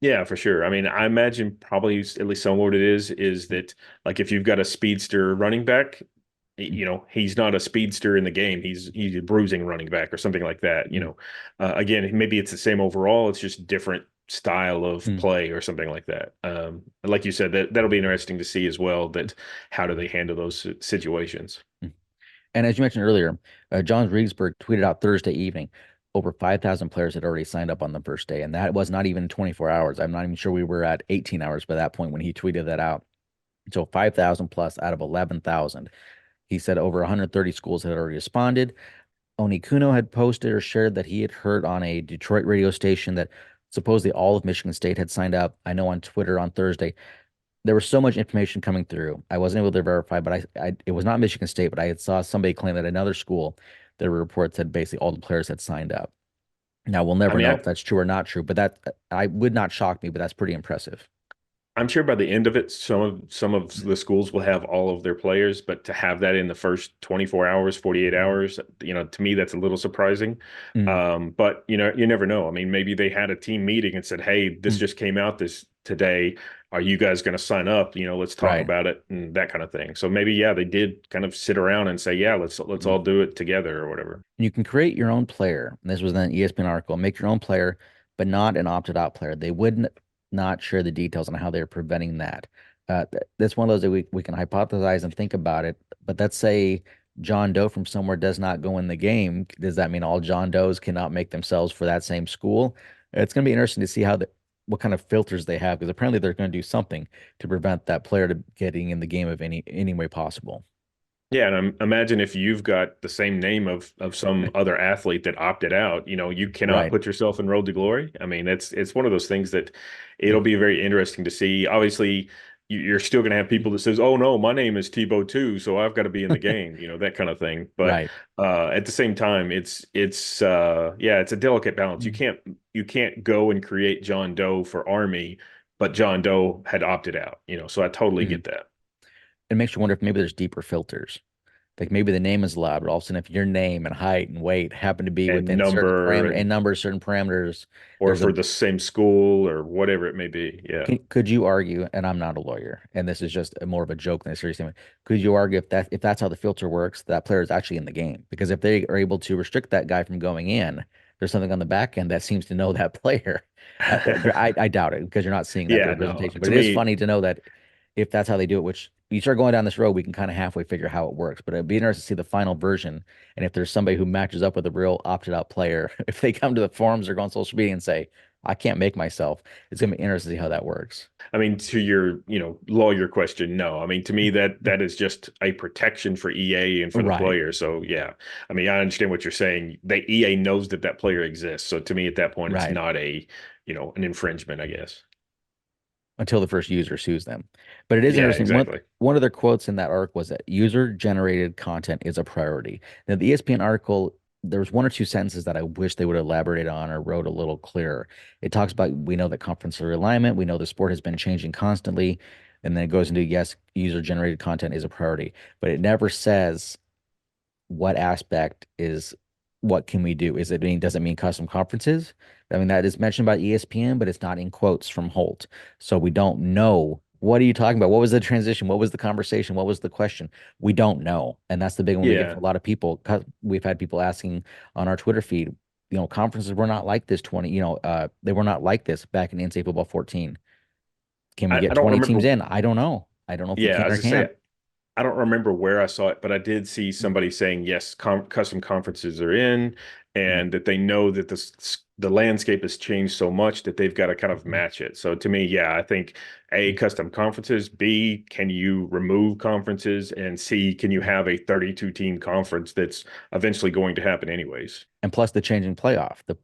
Yeah, for sure. I mean, I imagine probably at least some of what it is that like if you've got a speedster running back, he's not a speedster in the game. He's a bruising running back or something like that. Again, maybe it's the same overall. It's just different style of Mm-hmm. play or something like that. Like you said, that'll be interesting to see as well. That how do they handle those situations? And as you mentioned earlier, John Regensburg tweeted out Thursday evening over 5,000 players had already signed up on the first day. And that was not even 24 hours. I'm not even sure we were at 18 hours by that point when he tweeted that out. So 5,000 plus out of 11,000. He said over 130 schools had already responded. Oni Kuno had posted or shared that he had heard on a Detroit radio station that supposedly all of Michigan State had signed up. I know on Twitter on Thursday, there was so much information coming through. I wasn't able to verify, but it was not Michigan State, but I had saw somebody claim that another school, there were reports that basically all the players had signed up. Now we'll I never mean, know if that's true or not true, but that I would not shock me, but that's pretty impressive. I'm sure by the end of it, some of the schools will have all of their players, but to have that in the first 24 hours, 48 hours, to me that's a little surprising. Mm, But you never know. I mean, maybe they had a team meeting and said, "Hey, this mm, just came out this today. Are you guys going to sign up? Let's talk right. about it and that kind of thing." So maybe yeah, they did kind of sit around and say, "Yeah, let's Mm. all do it together or whatever." You can create your own player. And this was an ESPN article. Make your own player, but not an opted out player. They would not share the details on how they're preventing that. That's one of those that we can hypothesize and think about it. But let's say John Doe from somewhere does not go in the game. Does that mean all John Does cannot make themselves for that same school? It's going to be interesting to see what kind of filters they have because apparently they're going to do something to prevent that player to getting in the game of any way possible. Yeah, and imagine if you've got the same name of some other athlete that opted out, you cannot Right. put yourself in Road to Glory. I mean, it's one of those things that it'll be very interesting to see. Obviously, you're still going to have people that says, "Oh no, my name is Tebow too, so I've got to be in the game," that kind of thing. But Right. at the same time, it's a delicate balance. You Mm. can't go and create John Doe for Army, but John Doe had opted out. So I totally Mhm. get that. It makes you wonder if maybe there's deeper filters. Like maybe the name is allowed, but all of a sudden, if your name and height and weight happen to be And within certain number parameter and and numbers, certain parameters, or there's for a the same school or whatever it may be. Yeah. could you argue, and I'm not a lawyer, and this is just more of a joke than a serious statement. Could you argue if that's how the filter works, that player is actually in the game? Because if they are able to restrict that guy from going in, there's something on the back end that seems to know that player. I doubt it because you're not seeing that the Yeah, no. representation. But To it is me, funny to know that if that's how they do it, which you start going down this road, we can kind of halfway figure how it works. But it'd be interesting to see the final version. And if there's somebody who matches up with a real opted out player, if they come to the forums or go on social media and say, I can't make myself, it's gonna be interesting to see how that works. I mean, to your, lawyer question, no. I mean, to me, that is just a protection for EA and for the Right. player. So yeah, I mean, I understand what you're saying. The EA knows that player exists. So to me, at that point, it's Right. not an infringement, I guess. Until the first user sues them. But it is Yeah, interesting. One exactly. one of their quotes in that article was that user generated content is a priority. Now, the ESPN article, there was one or two sentences that I wish they would elaborate on or wrote a little clearer. It talks about we know that conference realignment, we know the sport has been changing constantly, and then it goes into yes, user generated content is a priority, but it never says what aspect is what can we do? Does it mean custom conferences? I mean, that is mentioned by ESPN, but it's not in quotes from Holt. So we don't know. What are you talking about? What was the transition? What was the conversation? What was the question? We don't know. And that's the big one we get Yeah. from a lot of people. We've had people asking on our Twitter feed, conferences were not like this 20, they were not like this back in NCAA football 14. Can we I get don't 20 teams remember. in? I don't know. I don't know if we Yeah, can as or I say, can't. I don't remember where I saw it, but I did see somebody saying yes, custom conferences are in, Mm, and that they know that the landscape has changed so much that they've got to kind of mm, match it. So to me, yeah, I think A, mm, custom conferences, B, can you remove conferences, and C, can you mm. have a 32 team conference that's eventually going to happen anyways? And plus the changing playoff. The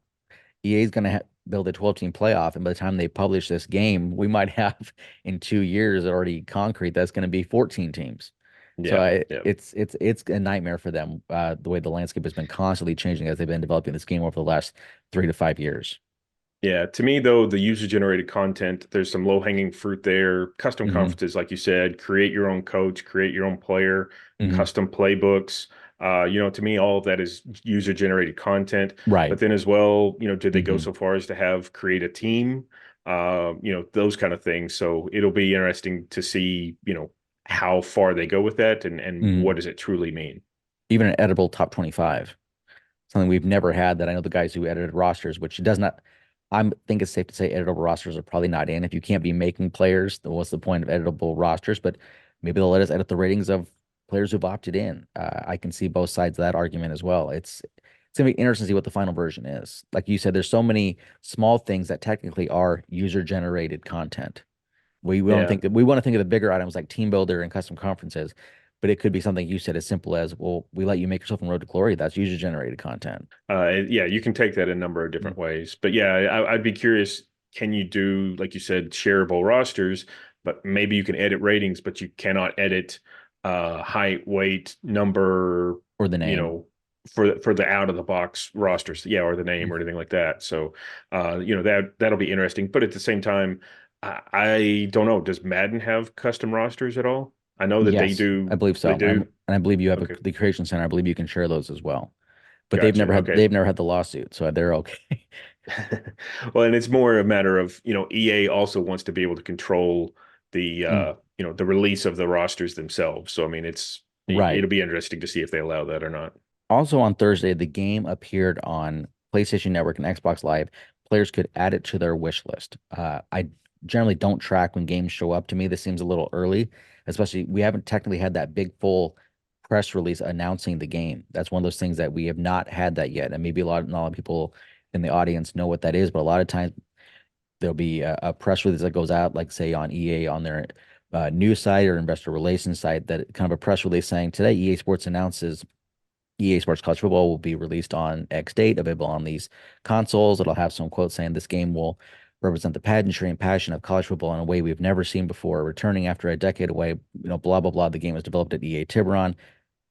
EA is going to build a 12-team playoff, and by the time they publish this game, we might have in 2 years already concrete that's going to be 14 teams. So Yeah, yeah. it's a nightmare for them. The way the landscape has been constantly changing as they've been developing this game over the last 3 to 5 years. Yeah, to me though, the user-generated content, there's some low-hanging fruit there. Custom Hmm. conferences, like you said, create your own coach, create your own player, Hmm. custom playbooks. To me, all of that is user-generated content. Right. But then as well, did they go Hmm. so far as to have create a team? Those kind of things. So it'll be interesting to see, how far they go with that and Hmm. what does it truly mean. Even an editable top 25, something we've never had that I know the guys who edited rosters, which does not, I think it's safe to say editable rosters are probably not in. If you can't be making players, then what's the point of editable rosters? But maybe they'll let us edit the ratings of players who've opted in. I can see both sides of that argument as well. It's gonna be interesting to see what the final version is. Like you said, there's so many small things that technically are user generated content. Yeah. We want to think of the bigger items like team builder and custom conferences, but it could be something you said as simple as, well, we let you make yourself in Road to Glory. That's user generated content. Yeah, you can take that a number of different ways. But yeah, I'd be curious, can you do, like you said, shareable rosters? but maybe you can edit ratings, but you cannot edit height, weight, number, or the name. For the out of the box rosters, or the name or anything like that. So, that'll be interesting. But at the same time, I don't know. Does Madden have custom rosters at all? I know that they Yes, do. I believe so. They do. And I believe you have Okay, the Creation Center. I believe you can share those as well. But gotcha. Okay. they've never had the lawsuit, so they're okay. Well, and it's more a matter of, EA also wants to be able to control the Mm, the release of the rosters themselves. So I mean, right. it'll be interesting to see if they allow that or not. Also on Thursday, the game appeared on PlayStation Network and Xbox Live. Players could add it to their wish list. I generally don't track when games show up to me. This seems a little early, especially we haven't technically had that big full press release announcing the game. That's one of those things that we have not had that yet. And maybe not a lot of people in the audience know what that is, but a lot of times there'll be a press release that goes out, like say on EA on their news site or investor relations site, that kind of a press release saying today EA Sports announces EA Sports College Football will be released on X date, available on these consoles. It'll have some quotes saying this game will represent the pageantry and passion of college football in a way we've never seen before, returning after a decade away, blah, blah, blah. The game was developed at EA Tiburon.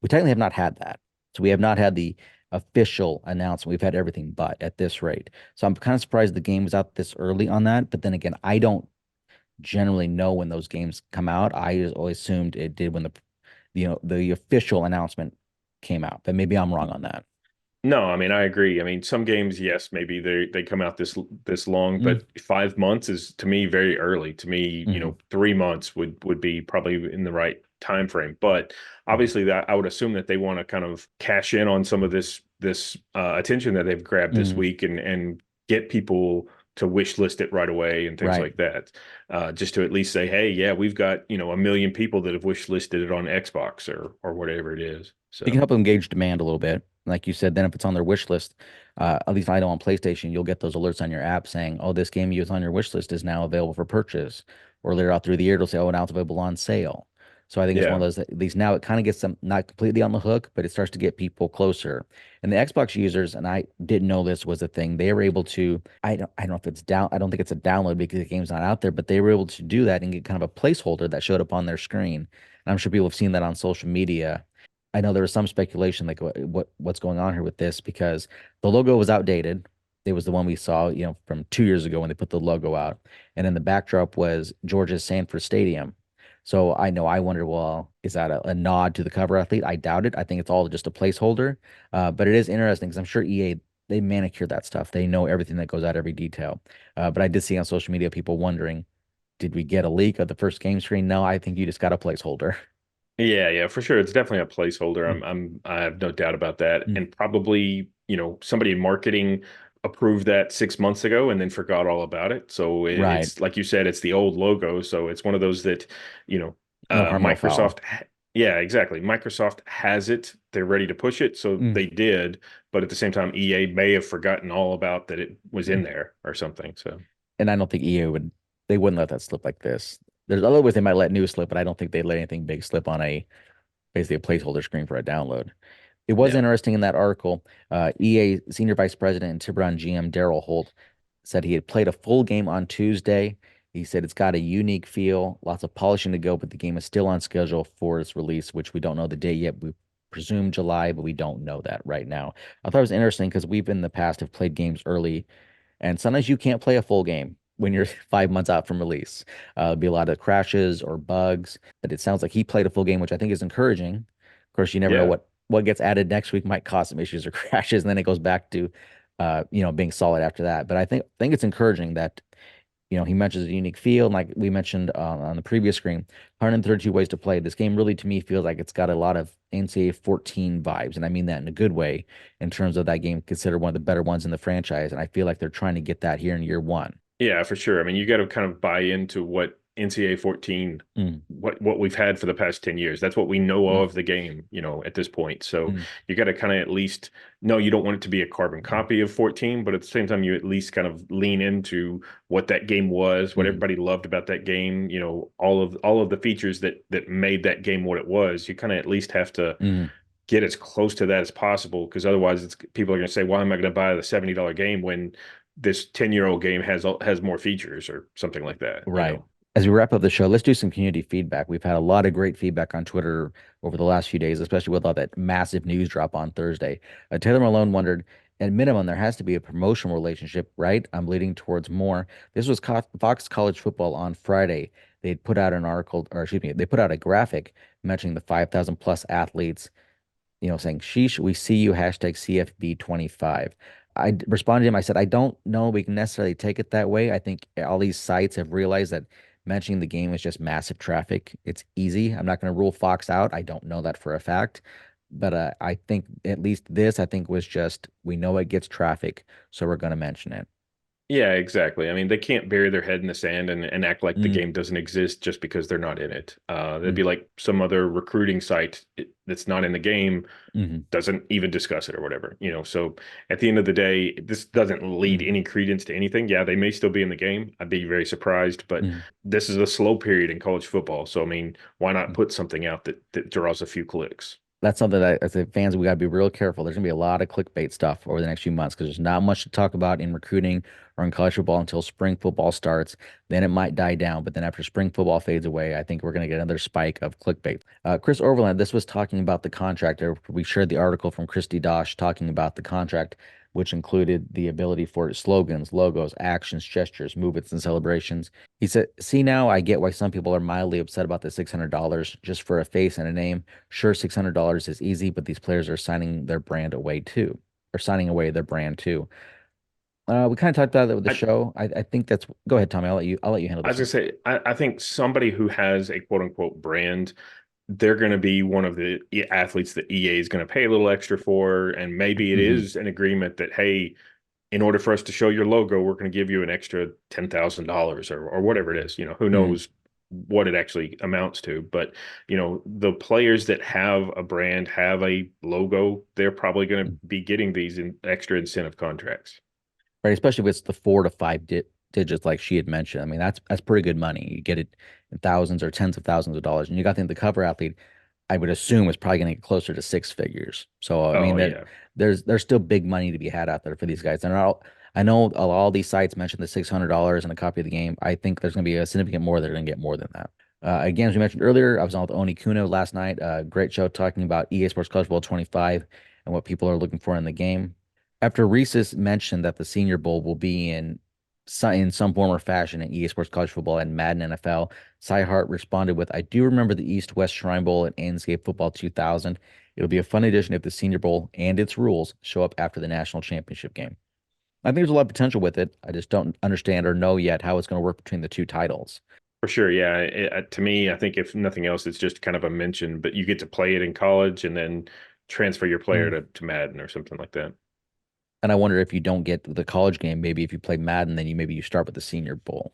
We technically have not had that. So we have not had the official announcement. We've had everything but at this rate. So I'm kind of surprised the game was out this early on that. But then again, I don't generally know when those games come out. I always assumed it did when the official announcement came out, but maybe I'm wrong on that. No, I mean, I agree. I mean, some games, yes, maybe they come out this long, Mm, but 5 months is to me very early. To me, mhm, 3 months would be probably in the right time frame. But mhm, obviously, that I would assume that they want to kind of cash in on some of this attention that they've grabbed this mhm. week and get people to wish list it right away and things Right. like that. Just to at least say, hey, yeah, we've got 1 million people that have wish listed it on Xbox or whatever it is. You can So help them gauge demand a little bit. Like you said, then if it's on their wish list, at least I know on PlayStation, you'll get those alerts on your app saying, oh, this game you was on your wish list is now available for purchase. Or later out through the year, it'll say, oh, now it's available on sale. So I think it's one yeah. of those that at least now it kind of gets them not completely on the hook, but it starts to get people closer. And the Xbox users, and I didn't know this was a thing, they were able to, I don't know if it's down, I don't think it's a download because the game's not out there, but they were able to do that and get kind of a placeholder that showed up on their screen. And I'm sure people have seen that on social media. I know there was some speculation like what's going on here with this because the logo was outdated. It was the one we saw, from 2 years ago when they put the logo out, and then the backdrop was Georgia's Sanford Stadium. So I know I wonder, well, is that a nod to the cover athlete? I doubt it. I think it's all just a placeholder. But it is interesting because I'm sure EA they manicure that stuff. They know everything that goes out, every detail. But I did see on social media people wondering, did we get a leak of the first game screen? No, I think you just got a placeholder. Yeah, for sure. It's definitely a placeholder. I have no doubt about that. Mm. And probably, somebody in marketing approved that 6 months ago and then forgot all about it. So Right. it's like you said, it's the old logo. So it's one of those that, you know, No harm, no foul. yeah, exactly. Microsoft has it. They're ready to push it. So Mm. they did. But at the same time, EA may have forgotten all about that it was in Mm. there or something. So And I don't think EA they wouldn't let that slip like this. There's other ways they might let news slip, but I don't think they'd let anything big slip on basically a placeholder screen for a download. It was yeah. interesting in that article. EA Senior Vice President and Tiburon GM Daryl Holt said he had played a full game on Tuesday. He said it's got a unique feel, lots of polishing to go, but the game is still on schedule for its release, which we don't know the date yet. We presume July, but we don't know that right now. I thought it was interesting because we've in the past have played games early, and sometimes you can't play a full game when you're 5 months out from release. There'll be a lot of crashes or bugs, but it sounds like he played a full game, which I think is encouraging. Of course, you never know Yeah. what gets added next week might cause some issues or crashes, and then it goes back to being solid after that. But I think it's encouraging that he mentions a unique feel, and like we mentioned on the previous screen, 132 ways to play. This game really, to me, feels like it's got a lot of NCAA 14 vibes, and I mean that in a good way, in terms of that game considered one of the better ones in the franchise. And I feel like they're trying to get that here in year one. Yeah, for sure. I mean, you got to kind of buy into what NCAA 14, Mm, what we've had for the past 10 years. That's what we know mm, of the game, at this point. So mm, you got to kind of at least know you don't want it to be a carbon copy of 14, but at the same time, you at least kind of lean into what that game was, what mm, everybody loved about that game, all of the features that made that game what it was. You kind of at least have to mm. get as close to that as possible, because otherwise people are going to say, why am I going to buy the $70 game when this 10-year-old game has more features or something like that, Right. As we wrap up the show, let's do some community feedback. We've had a lot of great feedback on Twitter over the last few days, especially with all that massive news drop on Thursday. Taylor Malone wondered, at minimum, there has to be a promotional relationship, right? I'm leading towards more. This was Fox College Football on Friday. They put out an article, or excuse me, they put out a graphic mentioning the 5,000 plus athletes, saying, sheesh, we see you, hashtag CFB25. Responded to him. I said, I don't know we can necessarily take it that way. I think all these sites have realized that mentioning the game is just massive traffic. It's easy. I'm not going to rule Fox out. I don't know that for a fact. But I think at least this, I think, was just, we know it gets traffic, so we're going to mention it. Yeah, exactly. I mean, they can't bury their head in the sand and act like the Mm, game doesn't exist just because they're not in it. That'd mm, be like some other recruiting site that's not in the game mhm, doesn't even discuss it or whatever. So at the end of the day, this doesn't lead mm, any credence to anything. Yeah, they may still be in the game. I'd be very surprised, but mm, this is a slow period in college football. So I mean, why not mm. put something out that draws a few clicks? That's something that as a fans we got to be real careful. There's gonna be a lot of clickbait stuff over the next few months because there's not much to talk about in recruiting or in college football until spring football starts. Then it might die down, but then after spring football fades away, I think we're gonna get another spike of clickbait. Chris Overland, this was talking about the contract. We shared the article from Christy Dosh talking about the contract, which included the ability for slogans, logos, actions, gestures, movements, and celebrations. He said, see, now I get why some people are mildly upset about the $600 just for a face and a name. Sure, $600 is easy, but these players are signing their brand away too, or signing away their brand too. We kind of talked about that with the I, show. I think that's. Go ahead, Tommy. I'll let you handle I was this gonna one. say, I think somebody who has a quote unquote brand, they're going to be one of the athletes that EA is going to pay a little extra for. And maybe it Hmm. is an agreement that, hey, in order for us to show your logo, we're going to give you an extra $10,000 or whatever it is. Who Hmm. knows what it actually amounts to. But, the players that have a brand, have a logo, they're probably going to be getting these extra incentive contracts. Right, especially if it's the 4 to 5 digits, like she had mentioned. I mean, that's pretty good money. You get it in thousands or tens of thousands of dollars, and you got to think the cover athlete, I would assume, is probably going to get closer to six figures. So I mean Oh, that yeah. there's still big money to be had out there for these guys. And I know all these sites mentioned the $600 and a copy of the game. I think there's going to be a significant more that are going to get more than that. Again, as we mentioned earlier, I was on with Oni Kuno last night. Great show talking about EA Sports College Bowl 25 and what people are looking for in the game. After Reese mentioned that the Senior Bowl will be in some form or fashion in EA Sports College Football and Madden NFL, Cy Hart responded with, I do remember the East-West Shrine Bowl at Anscape Football 2000. It'll be a fun addition if the Senior Bowl and its rules show up after the national championship game. I think there's a lot of potential with it. I just don't understand or know yet how it's going to work between the two titles. For sure, yeah. To me, I think if nothing else, it's just kind of a mention, but you get to play it in college and then transfer your player Mm. to Madden or something like that. And I wonder if you don't get the college game, maybe if you play Madden, then you start with the Senior Bowl.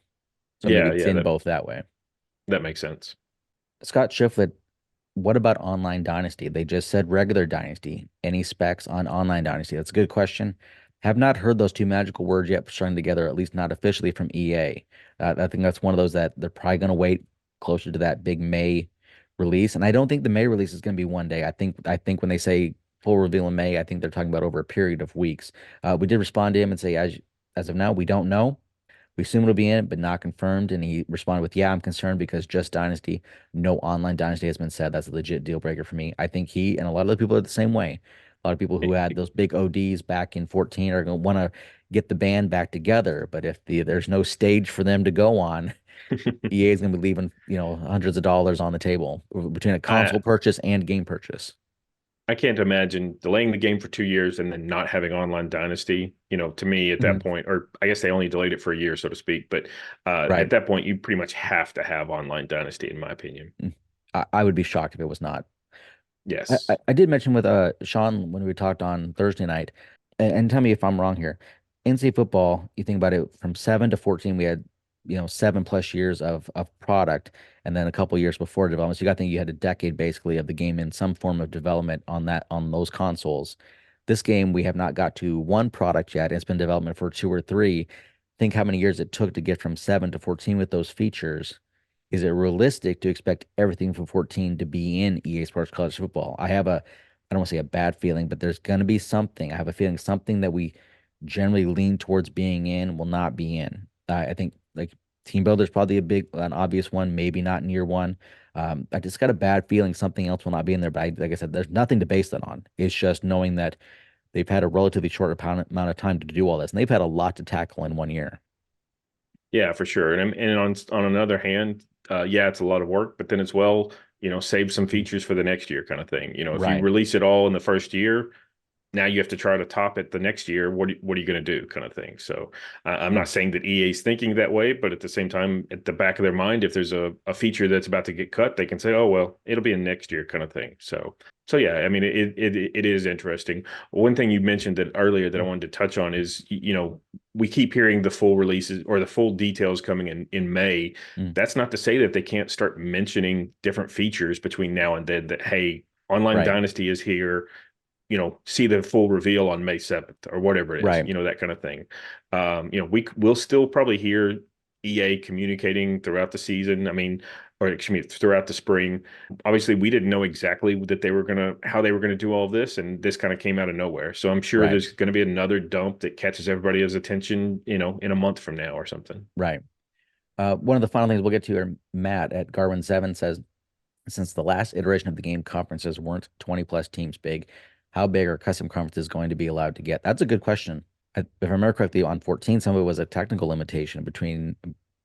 So maybe Yeah, it's yeah, in that both that way. that makes sense. Scott Shiflett, what about online dynasty? They just said regular dynasty. Any specs on online dynasty? That's a good question. Have not heard those two magical words yet strung together, at least not officially from EA. I think that's one of those that they're probably going to wait closer to that big May release. And I don't think the May release is going to be one day. I think when they say full reveal in May, I think they're talking about over a period of weeks. We did respond to him and say, as of now, we don't know. We assume it'll be in it, but not confirmed. And he responded with, yeah, I'm concerned because just Dynasty, no online Dynasty has been said. That's a legit deal breaker for me. I think he and a lot of the people are the same way. A lot of people who had those big ODs back in 14 are going to want to get the band back together. But if there's no stage for them to go on, EA is going to be leaving, hundreds of dollars on the table between a I console purchase and game purchase. I can't imagine delaying the game for 2 years and then not having online dynasty. To me at that Mhm. point, or I guess they only delayed it for a year, so to speak. But at Right. that point, you pretty much have to have online dynasty, in my opinion. Mm. I would be shocked if it was not. I, Yes. I I did mention with Sean when we talked on Thursday night, and tell me if I'm wrong here. NCAA football, you think about it, from 7 to 14, we had 7 plus years of product, and then a couple years before development. So you got to think you had a decade basically of the game in some form of development on those consoles. This game we have not got to one product yet. It's been development for two or three. Think how many years it took to get from 7 to 14 with those features. Is it realistic to expect everything from 14 to be in EA Sports College Football? I don't want to say a bad feeling, but there's going to be something. I have a feeling something that we generally lean towards being in will not be in. I think like Team builder is probably an obvious one, maybe not in year one. I just got a bad feeling something else will not be in there. But like I said, there's nothing to base that on. It's just knowing that they've had a relatively short amount of time to do all this, and they've had a lot to tackle in 1 year. Yeah, for sure. And on another hand, yeah, it's a lot of work, but then as well, save some features for the next year kind of thing. If you Right. release it all in the first year, now you have to try to top it the next year. What are you going to do kind of thing? So I'm not saying that EA is thinking that way, but at the same time, at the back of their mind, if there's a feature that's about to get cut, they can say, oh, well, it'll be in next year kind of thing. So yeah, I mean, it is interesting. One thing you mentioned that earlier that I wanted to touch on is, we keep hearing the full releases or the full details coming in May. That's not to say that they can't start mentioning different features between now and then that, hey, Online Right. Dynasty is here, see the full reveal on May 7th or whatever it is, Right. that kind of thing. We'll still probably hear EA communicating throughout the season. I mean, or excuse me, throughout the spring. Obviously, we didn't know exactly that how they were gonna do all this, and this kind of came out of nowhere. So I'm sure Right. there's going to be another dump that catches everybody's attention, in a month from now or something. Right. One of the final things we'll get to here, Matt at Garwin7 says, since the last iteration of the game, conferences weren't 20 plus teams big, how big are custom conferences going to be allowed to get? That's a good question. If I remember correctly, on 14, some of it was a technical limitation. Between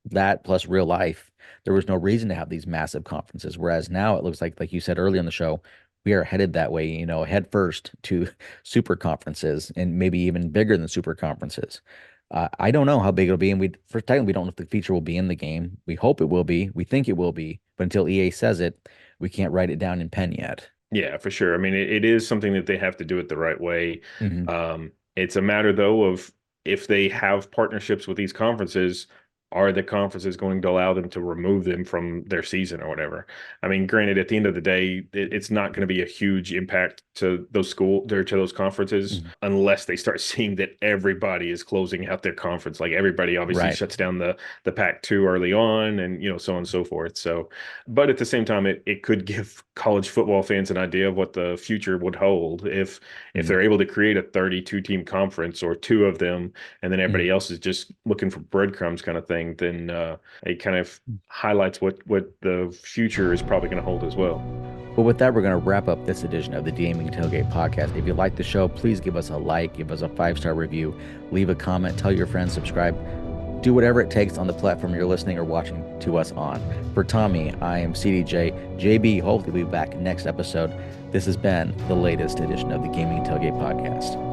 that plus real life, there was no reason to have these massive conferences. Whereas now it looks like you said earlier in the show, we are headed that way, head first to super conferences and maybe even bigger than super conferences. I don't know how big it'll be, and technically we don't know if the feature will be in the game. We hope it will be. We think it will be, but until EA says it, we can't write it down in pen yet. Yeah, for sure. I mean, it is something that they have to do it the right way. Mm-hmm. It's a matter, though, of if they have partnerships with these conferences, are the conferences going to allow them to remove them from their season or whatever? I mean, granted, at the end of the day, it's not going to be a huge impact to those conferences Mm-hmm. unless they start seeing that everybody is closing out their conference. Like everybody obviously Right. shuts down the Pac-2 early on, and so on and so forth. So, but at the same time, it could give college football fans an idea of what the future would hold if they're able to create a 32 team conference or two of them, and then everybody else is just looking for breadcrumbs kind of thing. Then it kind of highlights what the future is probably going to hold as well. Well, with that, we're going to wrap up this edition of the Gaming Tailgate Podcast. If you like the show, please give us a like, give us a 5-star review, leave a comment, tell your friends, subscribe. Do whatever it takes on the platform you're listening or watching to us on. For Tommy, I am CDJ. JB, hopefully we'll be back next episode. This has been the latest edition of the Gaming Tailgate Podcast.